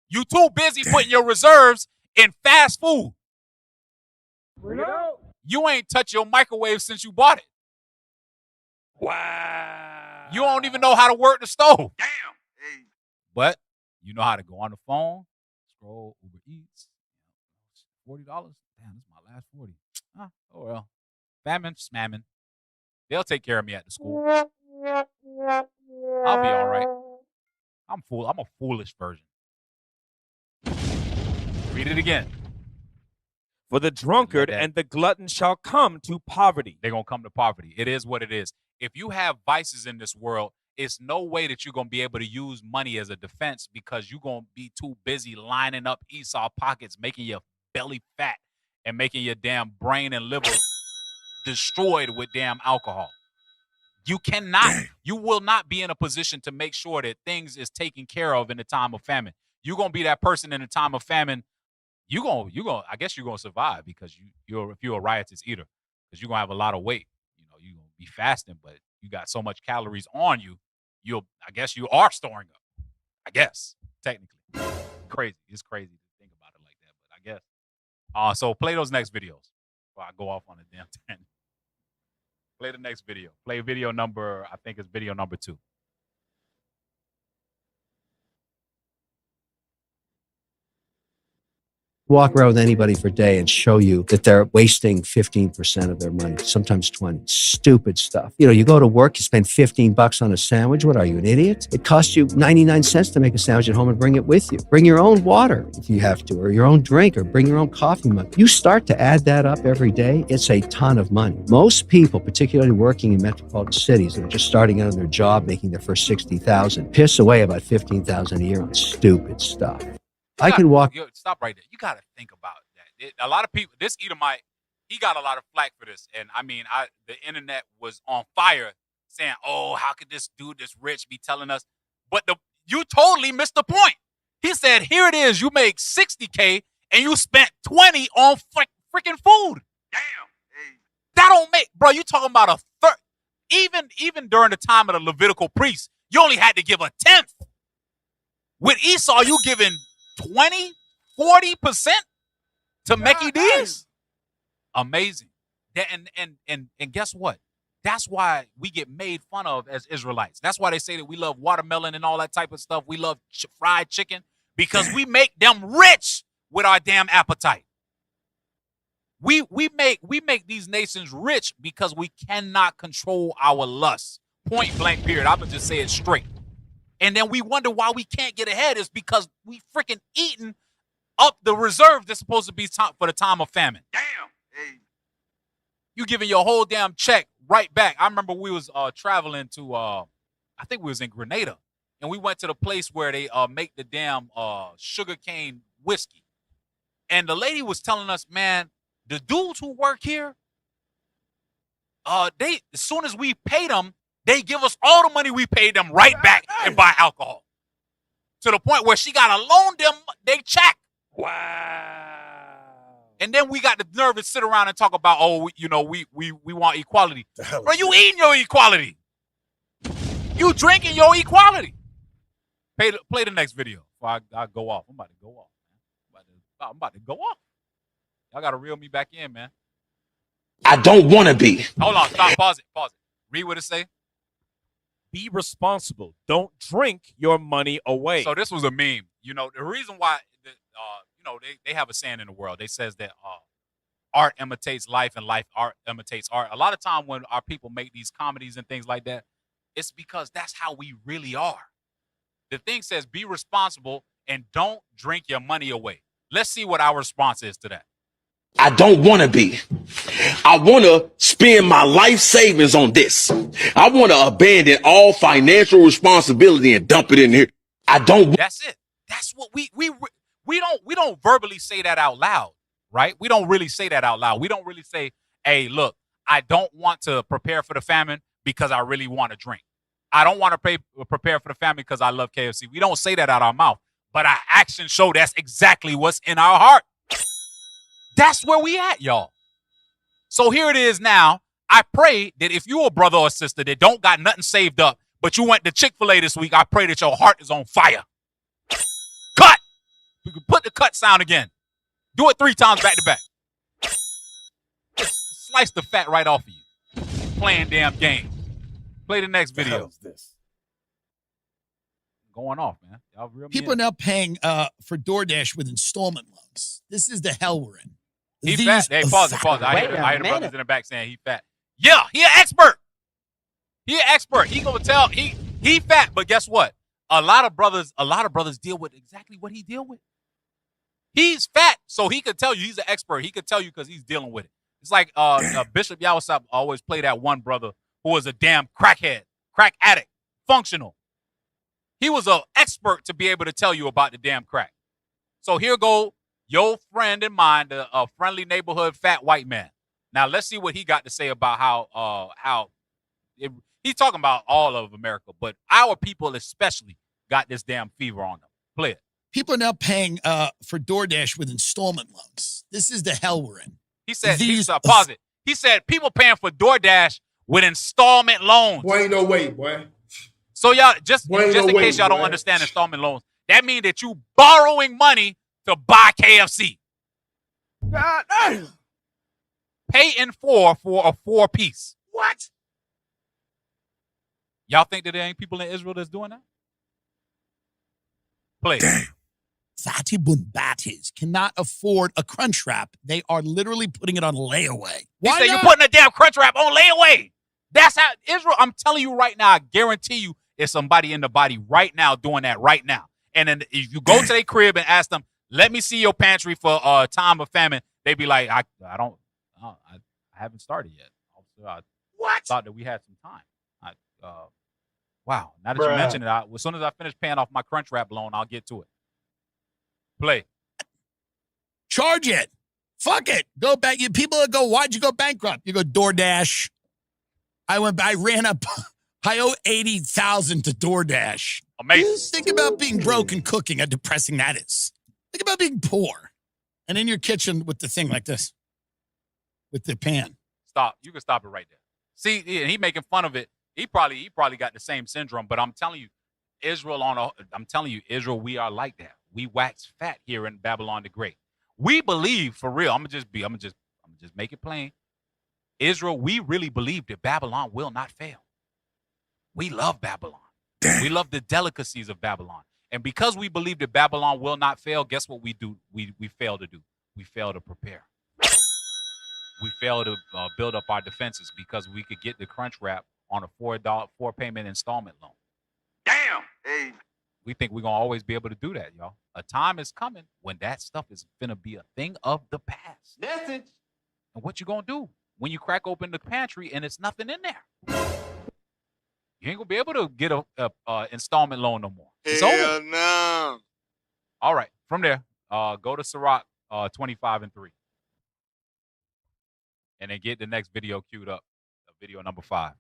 You too busy putting your reserves in fast food. You ain't touched your microwave since you bought it. Wow. You don't even know how to work the stove. Damn. Hey. But you know how to go on the phone, scroll Uber Eats, $40. Damn, this is my last 40. Oh well. Famine, smamming. They'll take care of me at the school. I'll be all right. I'm a foolish version. Read it again. For the drunkard and the glutton shall come to poverty. They're going to come to poverty. It is what it is. If you have vices in this world, it's no way that you're going to be able to use money as a defense because you're going to be too busy lining up Esau pockets, making your belly fat and making your damn brain and liver destroyed with damn alcohol. You will not be in a position to make sure that things is taken care of in the time of famine. You're going to be that person in the time of famine. I guess you're going to survive because if you're a riotous eater, because you're going to have a lot of weight. You know, you're going to be fasting, but you got so much calories on you. I guess you are storing up. I guess, technically. Crazy. It's crazy to think about it like that, but I guess. So play those next videos before I go off on a damn tangent. Play the next video. Play video number, I think it's video number 2. Walk around with anybody for a day and show you that they're wasting 15% of their money, sometimes 20. Stupid stuff. You know, you go to work, you spend $15 on a sandwich. What are you, an idiot? It costs you 99 cents to make a sandwich at home and bring it with you. Bring your own water if you have to, or your own drink, or bring your own coffee mug. You start to add that up every day, it's a ton of money. Most people, particularly working in metropolitan cities that are just starting out on their job, making their first $60,000, piss away about $15,000 a year on stupid stuff. I can walk. Stop right there. You got to think about that. A lot of people, this Edomite, he got a lot of flack for this. And I mean, the internet was on fire saying, oh, how could this dude, this rich, be telling us? But you totally missed the point. He said, here it is. You make $60K and you spent 20 on freaking food. Damn. Hey. That don't make, bro, you talking about a third. Even during the time of the Levitical priests, you only had to give a 10th. With Esau, you giving 20, 40% to Mickey D's? Amazing. And guess what? That's why we get made fun of as Israelites. That's why they say that we love watermelon and all that type of stuff. We love fried chicken because we make them rich with our damn appetite. We make these nations rich because we cannot control our lusts. Point blank period. I'm going to just say it straight. And then we wonder why we can't get ahead is because we freaking eating up the reserve that's supposed to be for the time of famine. Damn. Hey. You giving your whole damn check right back. I remember we was traveling to, I think we was in Grenada. And we went to the place where they make the damn sugarcane whiskey. And the lady was telling us, man, the dudes who work here, as soon as we pay them, they give us all the money we paid them right back and buy alcohol. To the point where she got to loan them they check. Wow. And then we got the nerve to sit around and talk about, we want equality. Bro, you eating your equality. You drinking your equality. Play the next video before I go off. I'm about to go off, man. I'm about to go off. Y'all got to reel me back in, man. I don't want to be. Hold on. Stop. Pause it. Read what it say. Be responsible. Don't drink your money away. So this was a meme. You know, the reason why, they have a saying in the world. They says that art imitates life and art imitates art. A lot of time when our people make these comedies and things like that, it's because that's how we really are. The thing says be responsible and don't drink your money away. Let's see what our response is to that. I don't want to be. I want to spend my life savings on this. I want to abandon all financial responsibility and dump it in here. I don't. That's it. That's what we don't verbally say that out loud, right? We don't really say that out loud. We don't really say, hey, look, I don't want to prepare for the famine because I really want to drink. I don't want to prepare for the famine because I love KFC. We don't say that out our mouth, but our actions show that's exactly what's in our heart. That's where we at, y'all. So here it is now. I pray that if you're a brother or sister that don't got nothing saved up, but you went to Chick-fil-A this week, I pray that your heart is on fire. Cut! You can put the cut sound again. Do it 3 times back to back. Just slice the fat right off of you. Playing damn game. Play the next video. The hell is this? Going off, man. Y'all real People are now paying for DoorDash with installment loans. This is the hell we're in. He fat. Hey, pause it. I hear the brothers in the back saying he fat. Yeah, he an expert. He an expert. He gonna tell he fat, but guess what? A lot of brothers deal with exactly what he deal with. He's fat, so he could tell you he's an expert. He could tell you because he's dealing with it. It's like Bishop Yawasop always play that one brother who was a damn crackhead, crack addict, functional. He was an expert to be able to tell you about the damn crack. So here go your friend and mine, a friendly neighborhood fat white man. Now let's see what he got to say about how he's talking about all of America, but our people especially got this damn fever on them. Play it. People are now paying for DoorDash with installment loans. This is the hell we're in. He said, pause it. He said people paying for DoorDash with installment loans. Boy, ain't no way, boy. So y'all, just in case y'all don't understand installment loans, that means that you borrowing money to buy KFC. God damn. Pay in 4 for a 4-piece. What? Y'all think that there ain't people in Israel that's doing that? Play. Damn. Fatty Bunbatis cannot afford a crunch wrap. They are literally putting it on layaway. He said you're putting a damn crunch wrap on layaway. That's how Israel, I'm telling you right now, I guarantee you there's somebody in the body right now doing that right now. And then if you go to their crib and ask them, let me see your pantry for a time of famine, they be like, I haven't started yet. I thought that we had some time. Wow. Now that you mentioned it, as soon as I finish paying off my crunch wrap loan, I'll get to it. Play. Charge it. Fuck it. Go back. People that go, why'd you go bankrupt? You go DoorDash. I owe $80,000 to DoorDash. Amazing. Think about being broke and cooking, how depressing that is. Think about being poor and in your kitchen with the thing like this, with the pan. Stop. You can stop it right there. See, he making fun of it. He probably got the same syndrome, but I'm telling you, Israel, we are like that. We wax fat here in Babylon the Great. We believe, for real, I'm gonna just make it plain. Israel, we really believe that Babylon will not fail. We love Babylon. Damn. We love the delicacies of Babylon. And because we believe that Babylon will not fail, guess what we do? We fail to do. We fail to prepare. We fail to build up our defenses because we could get the crunch wrap on a $4 payment installment loan. Damn. Hey. We think we're going to always be able to do that, y'all. A time is coming when that stuff is going to be a thing of the past. Message. And what you going to do when you crack open the pantry and it's nothing in there? You ain't going to be able to get a installment loan no more. It's Hell over. no. All right. From there, go to Sirach 25 and 3. And then get the next video queued up, video number 5.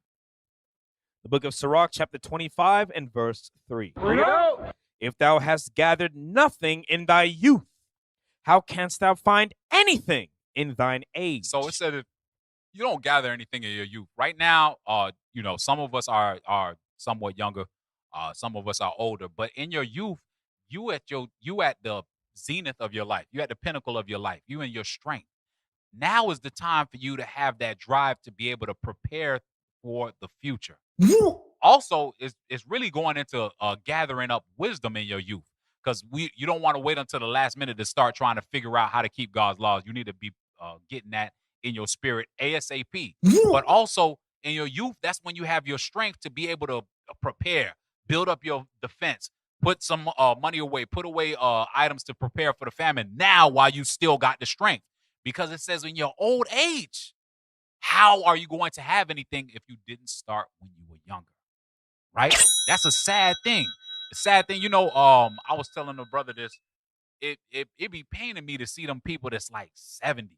The book of Sirach, chapter 25 and verse 3. If thou hast gathered nothing in thy youth, how canst thou find anything in thine age? So it said if you don't gather anything in your youth. Right now, some of us are somewhat younger, some of us are older, but in your youth, you at the zenith of your life, you at the pinnacle of your life, you in your strength. Now is the time for you to have that drive to be able to prepare for the future. Also, it's really going into gathering up wisdom in your youth, because you don't want to wait until the last minute to start trying to figure out how to keep God's laws. You need to be getting that in your spirit ASAP. But also in your youth, that's when you have your strength to be able to prepare, build up your defense, put some money away, put away items to prepare for the famine now while you still got the strength. Because it says in your old age, how are you going to have anything if you didn't start when you were younger? Right? That's a sad thing. A sad thing. I was telling a brother this. It be paining me to see them people that's like 70.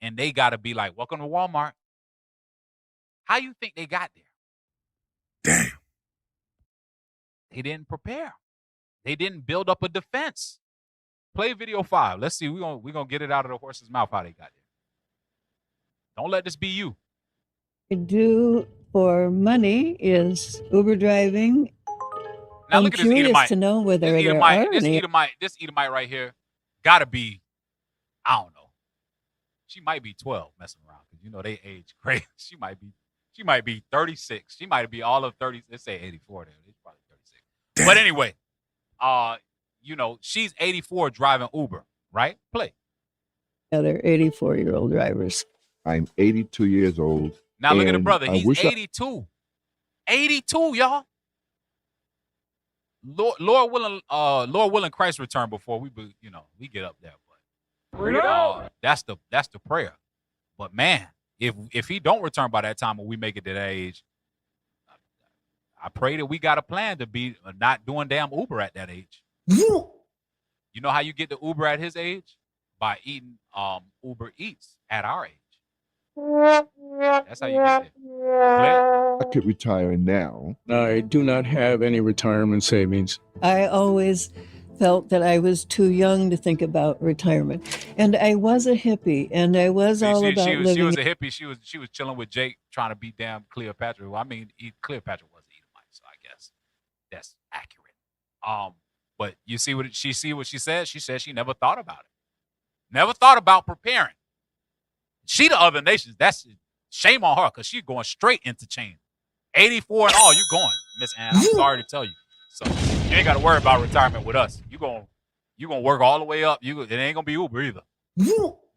And they got to be like, welcome to Walmart. How you think they got there? Damn. They didn't prepare. They didn't build up a defense. Play video 5. Let's see. We're gonna get it out of the horse's mouth how they got there. Don't let this be you. I do for money is Uber driving. Now I'm look at this curious Edomite. to know whether This there are Edomite, any. this Edomite right here, gotta be, I don't know. She might be 12 messing around because you know they age crazy. She might be 36. She might be all of 30. Let's say 84 there. It's probably 36. But anyway, you know, she's 84 driving Uber, right? Play. Other 84-year-old drivers. I'm 82 years old. Now look at the and brother. I He's wish 82. 82, y'all. Lord willing, Christ return before we get up there. But that's the prayer. But man, if he don't return by that time when we make it to that age, I pray that we got a plan to be not doing damn Uber at that age. You know how you get the Uber at his age? By eating Uber Eats at our age. That's how you get there. I could retire now. I do not have any retirement savings. I always felt that I was too young to think about retirement. And I was a hippie, and I was all about living. She was a hippie. She was chilling with Jake trying to beat down Cleopatra. Well, I mean, Cleopatra was Edomite, so I guess that's accurate. But you see what she said? She said she never thought about it. Never thought about preparing. She the other nations. That's shame on her because she's going straight into chain. 84 and all, you going, Miss Ann. I'm sorry to tell you. So you ain't got to worry about retirement with us. You gonna work all the way up. It ain't gonna be Uber either.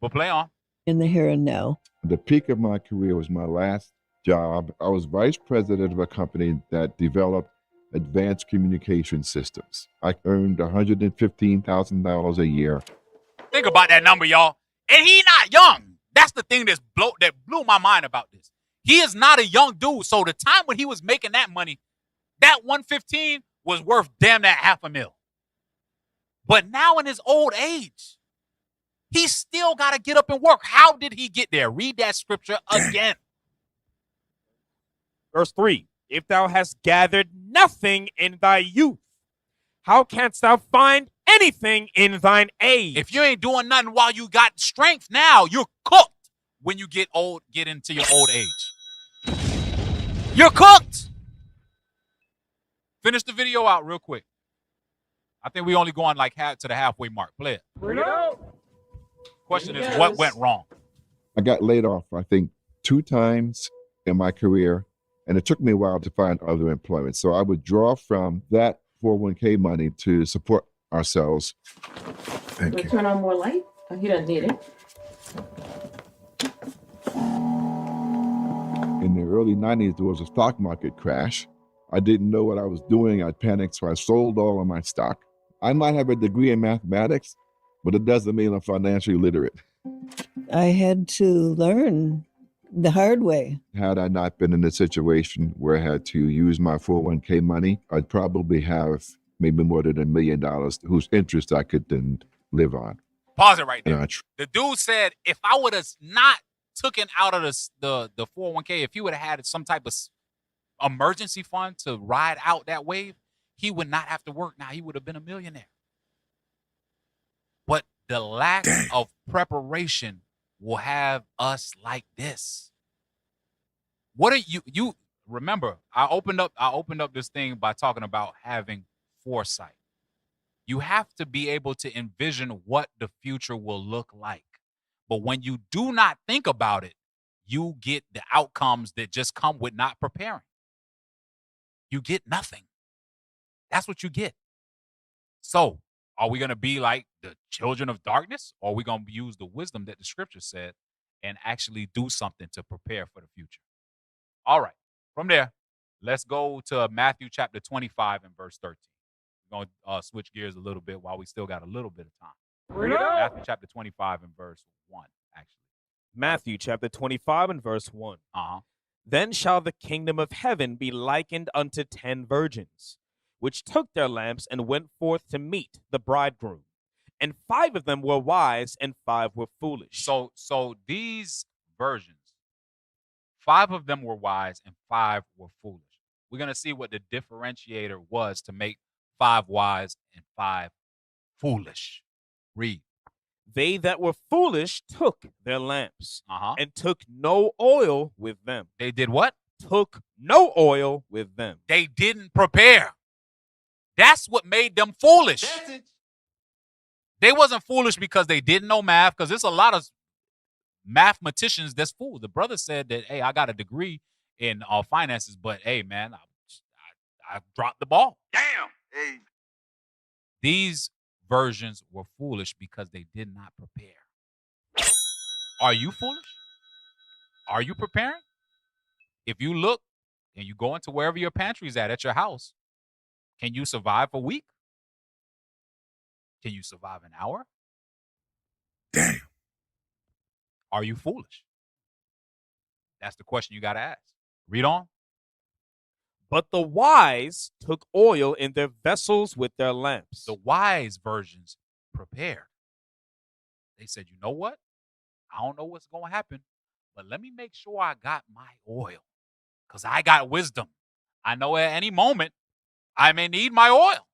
But play on. In the here and now. The peak of my career was my last job. I was vice president of a company that developed advanced communication systems. I earned $115,000 a year. Think about that number, y'all. And he not young. That's the thing that blew my mind about this. He is not a young dude. So the time when he was making that money, that 115 was worth damn that $500,000. But now in his old age, he still got to get up and work. How did he get there? Read that scripture again. Verse 3, if thou hast gathered nothing in thy youth, how canst thou find anything in thine age? If you ain't doing nothing while you got strength now, you're cooked when you get into your old age. You're cooked. Finish the video out real quick. I think we only going like to the halfway mark. Play it. Question is, what went wrong? I got laid off, I think, 2 times in my career, and it took me a while to find other employment. So I would draw from that 401k money to support ourselves. Thank you. Turn on more light? Oh, he doesn't need it. In the early 90s, there was a stock market crash. I didn't know what I was doing. I panicked, so I sold all of my stock. I might have a degree in mathematics, but it doesn't mean I'm financially literate. I had to learn the hard way. Had I not been in a situation where I had to use my 401k money, I'd probably have maybe more than $1 million whose interest I could then live on. Pause it right there. The dude said, if I would have not taken out of the 401k, if he would have had some type of emergency fund to ride out that wave, he would not have to work. Now he would have been a millionaire. But the lack of preparation will have us like this. What are you remember, I opened up this thing by talking about having foresight. You have to be able to envision what the future will look like. But when you do not think about it, you get the outcomes that just come with not preparing. You get nothing. That's what you get. So, are we going to be like the children of darkness? Or are we going to use the wisdom that the scripture said and actually do something to prepare for the future? All right. From there, let's go to Matthew chapter 25 and verse 13. We're going to switch gears a little bit while we still got a little bit of time. Matthew chapter 25 and verse 1, actually. Matthew chapter 25 and verse 1. Then shall the kingdom of heaven be likened unto 10 virgins, which took their lamps and went forth to meet the bridegroom. And 5 of them were wise, and 5 were foolish. So these virgins, 5 of them were wise, and 5 were foolish. We're going to see what the differentiator was to make 5 wise and 5 foolish. Read. They that were foolish took their lamps Uh-huh. and took no oil with them. They did what? Took no oil with them. They didn't prepare. That's what made them foolish. They wasn't foolish because they didn't know math, because there's a lot of mathematicians that's fool. The brother said that, hey, I got a degree in finances, but hey, man, I dropped the ball. Damn. Hey. These versions were foolish because they did not prepare. Are you foolish? Are you preparing? If you look and you go into wherever your pantry is at your house, can you survive a week? Can you survive an hour? Damn. Are you foolish? That's the question you got to ask. Read on. But the wise took oil in their vessels with their lamps. The wise versions prepared. They said, you know what? I don't know what's going to happen, but let me make sure I got my oil, because I got wisdom. I know at any moment I may need my oil.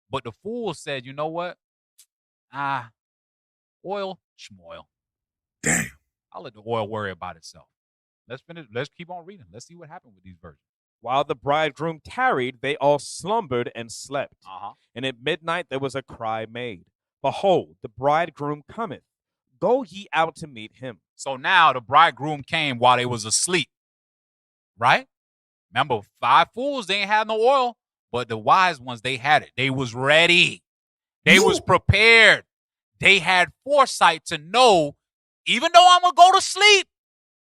But the fool said, you know what? Oil, schmoil. Damn. I'll let the oil worry about itself. Let's finish. Let's keep on reading. Let's see what happened with these versions. While the bridegroom tarried, they all slumbered and slept. Uh-huh. And at midnight there was a cry made, Behold, the bridegroom cometh. Go ye out to meet him. So now the bridegroom came while they was asleep, right? Remember, 5 fools, they ain't had no oil, but the wise ones, they had it. They was ready. They was prepared. They had foresight to know, even though I'm going to go to sleep.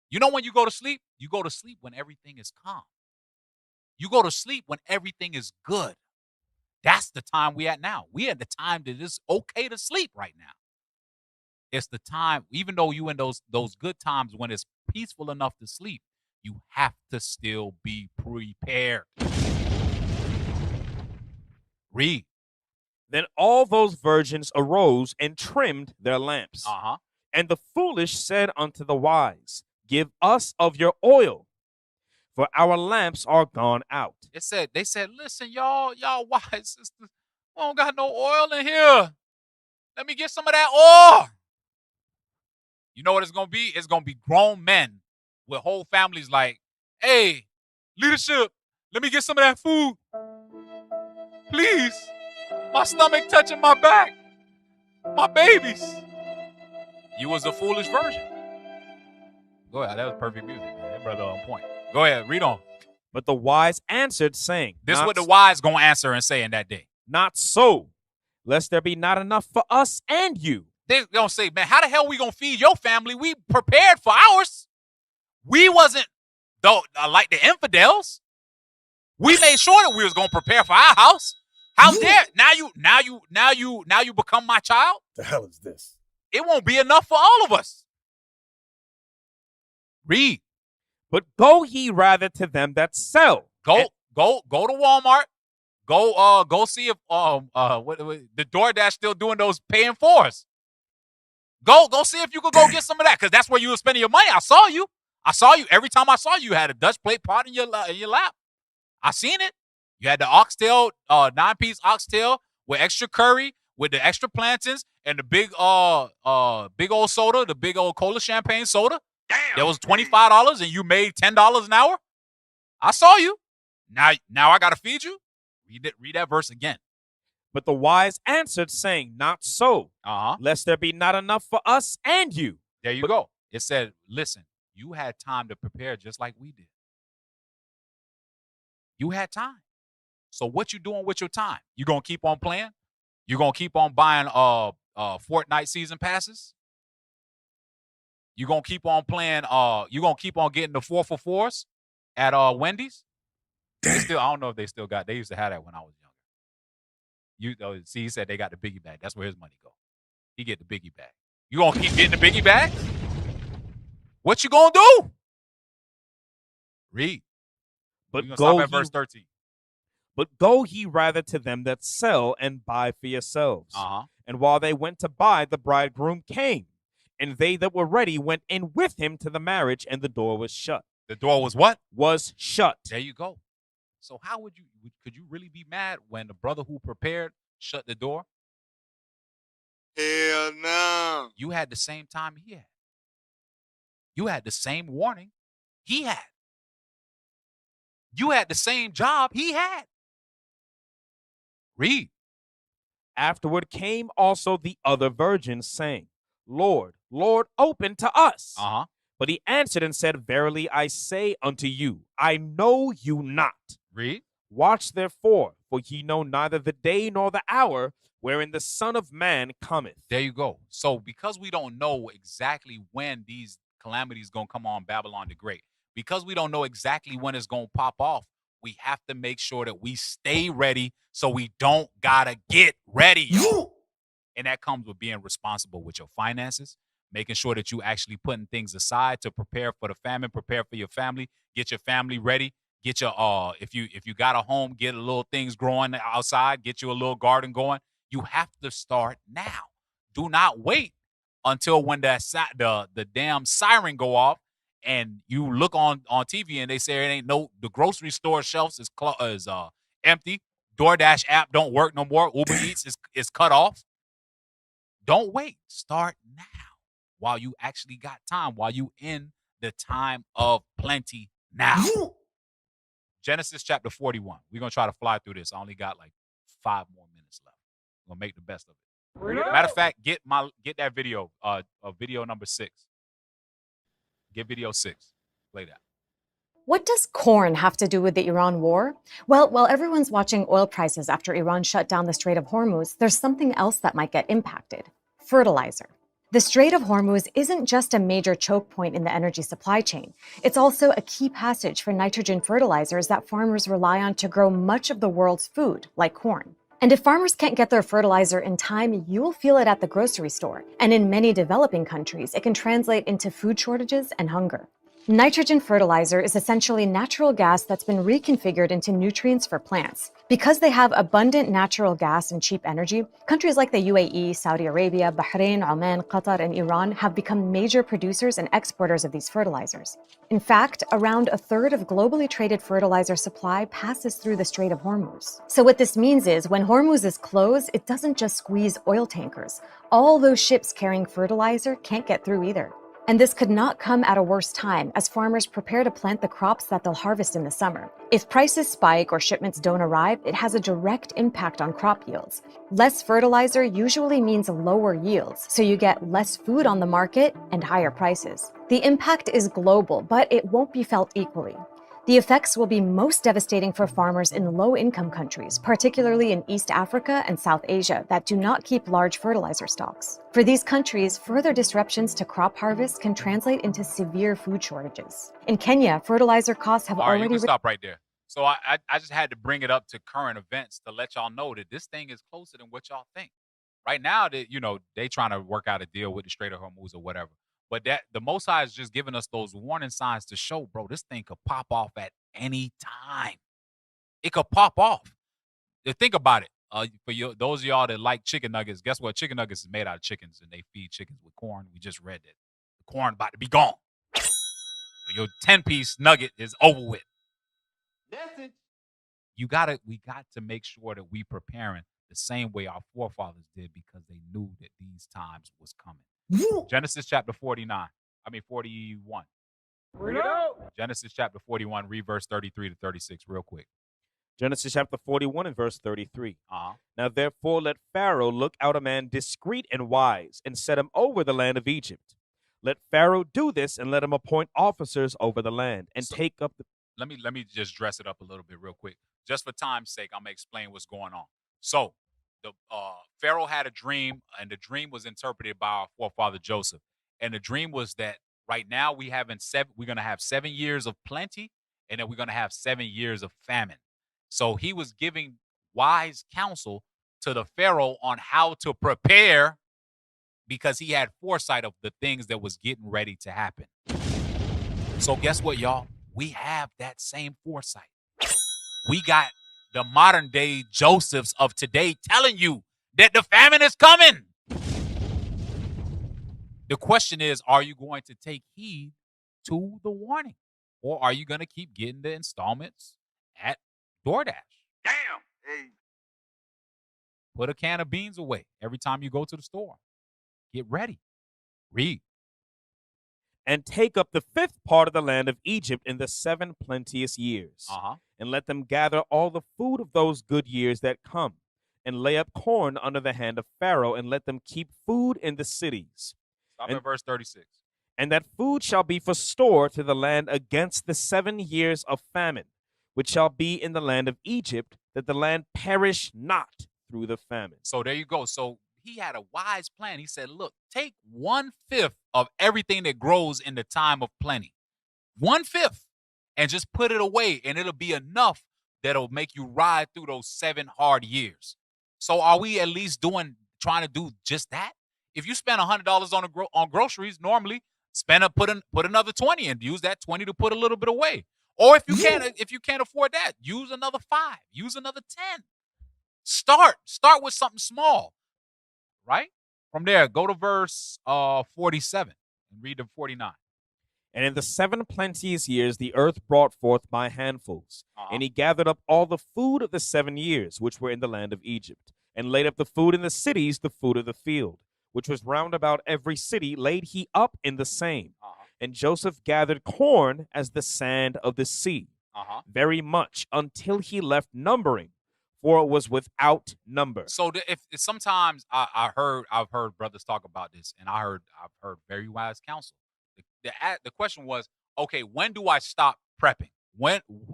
You know when you go to sleep? You go to sleep when everything is calm. You go to sleep when everything is good. That's the time we at now. We at the time that it's okay to sleep right now. It's the time, even though you in those good times when it's peaceful enough to sleep, you have to still be prepared. Read. Then all those virgins arose and trimmed their lamps. Uh-huh. And the foolish said unto the wise, Give us of your oil, for our lamps are gone out. They said, listen, y'all wise sisters, we don't got no oil in here. Let me get some of that oil. You know what it's going to be? It's going to be grown men with whole families like, hey, leadership, let me get some of that food. Please. My stomach touching my back. My babies. You was a foolish version. Go ahead. That was perfect music, man. That brother on point. Go ahead. Read on. But the wise answered, saying, This is what the wise going to answer and say in that day. Not so, lest there be not enough for us and you. They're going to say, man, how the hell we going to feed your family? We prepared for ours. We wasn't like the infidels. We made sure that we was going to prepare for our house. How dare now you become my child? The hell is this? It won't be enough for all of us. Read. But go ye rather to them that sell. Go to Walmart. Go see if the DoorDash still doing those paying for us. Go see if you could go get some of that, because that's where you were spending your money. I saw you. Every time I saw you, you had a Dutch plate pot in your lap. I seen it. You had the oxtail, 9-piece oxtail with extra curry, with the extra plantains, and the big old soda, the big old cola champagne soda. Damn. That was $25 and you made $10 an hour. I saw you. Now I gotta feed you. Read that verse again. But the wise answered, saying, Not so, lest there be not enough for us and you. There you go. It said, listen, you had time to prepare just like we did. You had time. So what you doing with your time? You gonna keep on playing? You gonna keep on buying Fortnite season passes? You gonna keep on playing? You gonna keep on getting the 4 for 4s at Wendy's? I don't know if they still got. They used to have that when I was younger. See, he said they got the biggie bag. That's where his money go. He get the biggie bag. You gonna keep getting the biggie bag? What you gonna do? Read. But go stop at verse 13. But go ye rather to them that sell and buy for yourselves. And while they went to buy, the bridegroom came. And they that were ready went in with him to the marriage, and the door was shut. The door was what? Was shut. There you go. So how could you really be mad when the brother who prepared shut the door? Hell no. You had the same time he had. You had the same warning he had. You had the same job he had. Read. Afterward came also the other virgins, saying, Lord, Lord, open to us. Uh-huh. But he answered and said, Verily I say unto you, I know you not. Read. Watch therefore, for ye know neither the day nor the hour wherein the Son of Man cometh. There you go. So because we don't know exactly when these calamities going to come on Babylon the Great, because we don't know exactly when it's going to pop off, we have to make sure that we stay ready so we don't got to get ready, y'all. And that comes with being responsible with your finances, making sure that you actually putting things aside to prepare for the famine, prepare for your family, get your family ready, get your if you got a home, get a little things growing outside, get you a little garden going. You have to start now. Do not wait until when the damn siren go off and you look on TV and they say it ain't the grocery store shelves is empty. DoorDash app don't work no more. Uber Eats is cut off. Don't wait. Start now while you actually got time, while you in the time of plenty now. Genesis chapter 41. We're going to try to fly through this. I only got like 5 more minutes left. I'm going to make the best of it. Matter of fact, get that video, video number 6. Get video 6. Play that. What does corn have to do with the Iran war? Well, while everyone's watching oil prices after Iran shut down the Strait of Hormuz, there's something else that might get impacted: fertilizer. The Strait of Hormuz isn't just a major choke point in the energy supply chain. It's also a key passage for nitrogen fertilizers that farmers rely on to grow much of the world's food, like corn. And if farmers can't get their fertilizer in time, you'll feel it at the grocery store. And in many developing countries, it can translate into food shortages and hunger. Nitrogen fertilizer is essentially natural gas that's been reconfigured into nutrients for plants. Because they have abundant natural gas and cheap energy, countries like the UAE, Saudi Arabia, Bahrain, Oman, Qatar, and Iran have become major producers and exporters of these fertilizers. In fact, around a third of globally traded fertilizer supply passes through the Strait of Hormuz. So what this means is when Hormuz is closed, it doesn't just squeeze oil tankers. All those ships carrying fertilizer can't get through either. And this could not come at a worse time as farmers prepare to plant the crops that they'll harvest in the summer. If prices spike or shipments don't arrive, it has a direct impact on crop yields. Less fertilizer usually means lower yields, so you get less food on the market and higher prices. The impact is global, but it won't be felt equally. The effects will be most devastating for farmers in low-income countries, particularly in East Africa and South Asia, that do not keep large fertilizer stocks. For these countries, further disruptions to crop harvest can translate into severe food shortages. In Kenya, fertilizer costs have All right, already... you can stop right there. So I just had to bring it up to current events to let y'all know that this thing is closer than what y'all think. Right now, that they trying to work out a deal with the Strait of Hormuz or whatever. But that the Most High is just giving us those warning signs to show, bro, this thing could pop off at any time. It could pop off. Think about it. Those of y'all that like chicken nuggets, guess what? Chicken nuggets is made out of chickens, and they feed chickens with corn. We just read that. The corn about to be gone. So your 10-piece nugget is over with. That's it. We got to make sure that we preparing the same way our forefathers did because they knew that these times was coming. Genesis chapter 41. Genesis chapter 41, read verse 33 to 36 real quick. Genesis chapter 41 and verse 33. Uh-huh. Now therefore let Pharaoh look out a man discreet and wise, and set him over the land of Egypt. Let Pharaoh do this, and let him appoint officers over the land, and take up the... Let me just dress it up a little bit real quick. Just for time's sake, I'm going to explain what's going on. So, the Pharaoh had a dream, and the dream was interpreted by our forefather Joseph. And the dream was that right now we're going to have 7 years of plenty, and then we're going to have 7 years of famine. So he was giving wise counsel to the Pharaoh on how to prepare because he had foresight of the things that was getting ready to happen. So guess what, y'all? We have that same foresight. We got the modern day Josephs of today telling you that the famine is coming. The question is, are you going to take heed to the warning? Or are you going to keep getting the installments at DoorDash? Damn. Hey. Put a can of beans away every time you go to the store. Get ready. Read. And take up the fifth part of the land of Egypt in the 7 plenteous years, Uh-huh. and let them gather all the food of those good years that come, and lay up corn under the hand of Pharaoh, and let them keep food in the cities. Stop And- at verse 36. And that food shall be for store to the land against the 7 years of famine, which shall be in the land of Egypt, that the land perish not through the famine. So there you go. So he had a wise plan. He said, look, take 1/5 of everything that grows in the time of plenty. 1/5. And just put it away, and it'll be enough that'll make you ride through those 7 hard years. So are we at least trying to do just that? If you spend $100 on groceries, normally put another 20 and use that 20 to put a little bit away. Or if you can't afford that, use another 5, use another 10. Start with something small, right? From there, go to verse 47 and read to 49. And in the 7 plenteous years the earth brought forth by handfuls. Uh-huh. And he gathered up all the food of the 7 years which were in the land of Egypt, and laid up the food in the cities, the food of the field, which was round about every city, laid he up in the same. Uh-huh. And Joseph gathered corn as the sand of the sea, Uh-huh. very much, until he left numbering, for it was without number. So if sometimes I've heard brothers talk about this, and I've heard very wise counsel. The question was, okay, when do I stop prepping?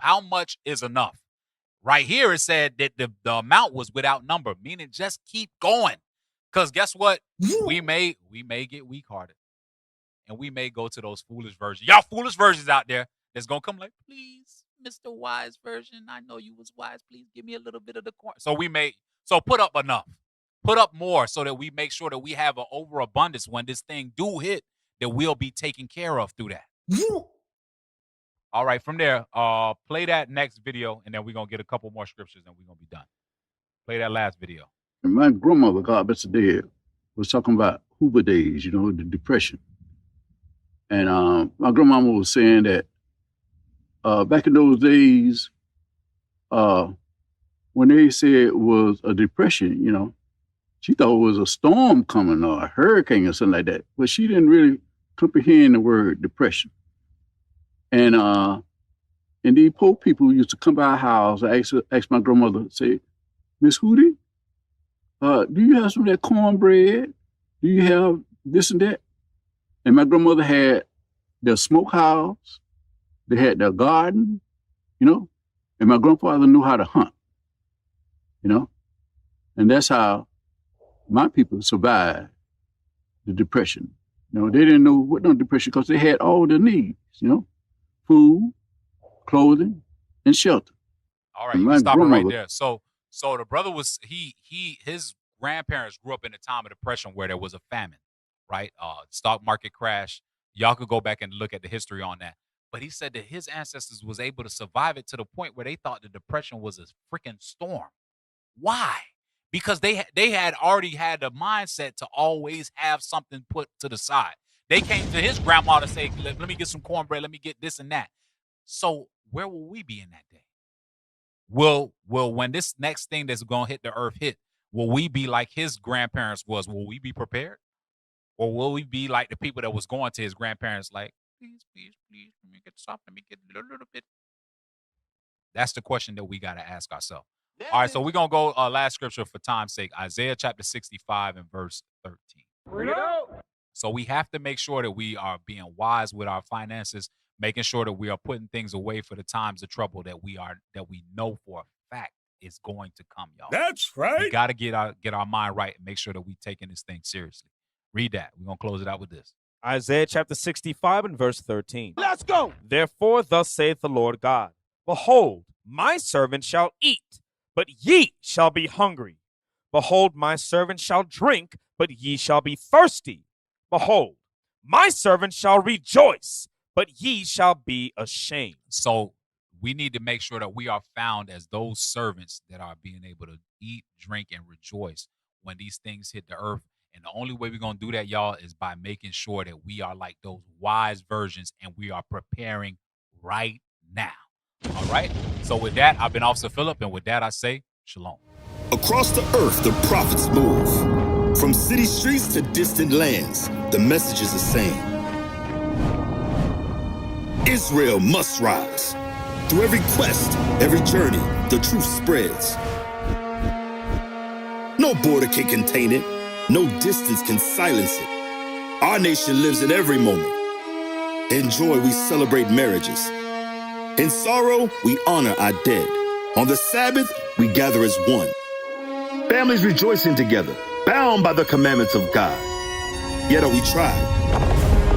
How much is enough? Right here, it said that the amount was without number, meaning just keep going. Because guess what? We may get weak-hearted, and we may go to those foolish versions. Y'all foolish versions out there that's going to come like, please, Mr. Wise version, I know you was wise. Please give me a little bit of the corn. So put up enough. Put up more so that we make sure that we have an overabundance when this thing do hit, that we'll be taken care of through that. All right, from there, play that next video, and then we're going to get a couple more scriptures, and we're going to be done. Play that last video. And my grandmother, God bless her dead, was talking about Hoover days, the Depression. And my grandmama was saying that back in those days, when they said it was a depression, she thought it was a storm coming or a hurricane or something like that. But she didn't really comprehend the word depression. And these poor people used to come by our house and ask my grandmother, say, Miss Hootie, do you have some of that cornbread? Do you have this and that? And my grandmother had their smokehouse, they had their garden, and my grandfather knew how to hunt, and that's how my people survived the Depression. They didn't know what no depression because they had all their needs, food, clothing, and shelter. All right, you can stop it right there. So the brother was his grandparents grew up in a time of depression where there was a famine, right? Stock market crash. Y'all could go back and look at the history on that. But he said that his ancestors was able to survive it to the point where they thought the depression was a freaking storm. Why? Because they had already had the mindset to always have something put to the side. They came to his grandma to say, let me get some cornbread, let me get this and that. So where will we be in that day? Will when this next thing that's going to hit the earth hit, will we be like his grandparents was? Will we be prepared? Or will we be like the people that was going to his grandparents like, please, let me get something, let me get a little bit. That's the question that we got to ask ourselves. All right, so we're going to go last scripture for time's sake, Isaiah chapter 65 and verse 13. Bring it out. So we have to make sure that we are being wise with our finances, making sure that we are putting things away for the times of trouble that we know for a fact is going to come, y'all. That's right. We got to get our mind right and make sure that we're taking this thing seriously. Read that. We're going to close it out with this. Isaiah chapter 65 and verse 13. Let's go. Therefore thus saith the Lord God, behold, my servant shall eat, but ye shall be hungry. Behold, my servant shall drink, but ye shall be thirsty. Behold, my servant shall rejoice, but ye shall be ashamed. So we need to make sure that we are found as those servants that are being able to eat, drink, and rejoice when these things hit the earth. And the only way we're going to do that, y'all, is by making sure that we are like those wise virgins and we are preparing right now. All right? So with that, I've been Officer Phillip, and with that, I say shalom. Across the earth, the prophets move. From city streets to distant lands, the message is the same. Israel must rise. Through every quest, every journey, the truth spreads. No border can contain it. No distance can silence it. Our nation lives in every moment. In joy, we celebrate marriages. In sorrow, we honor our dead. On the Sabbath, we gather as one. Families rejoicing together, bound by the commandments of God. Yet are we tried?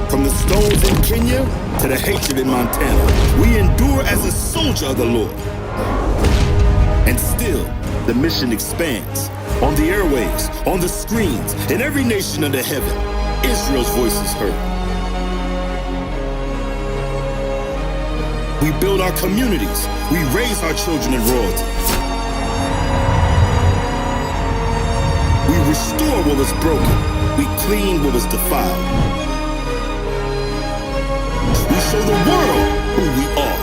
From the stones in Kenya to the hatred in Montana, we endure as a soldier of the Lord. And still, the mission expands. On the airwaves, on the screens, in every nation under heaven, Israel's voice is heard. We build our communities. We raise our children in royalty. We restore what was broken. We clean what was defiled. We show the world who we are.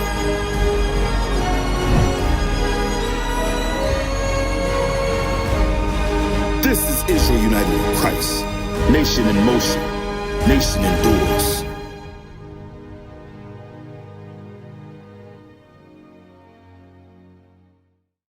This is Israel united in Christ. Nation in motion. Nation endures.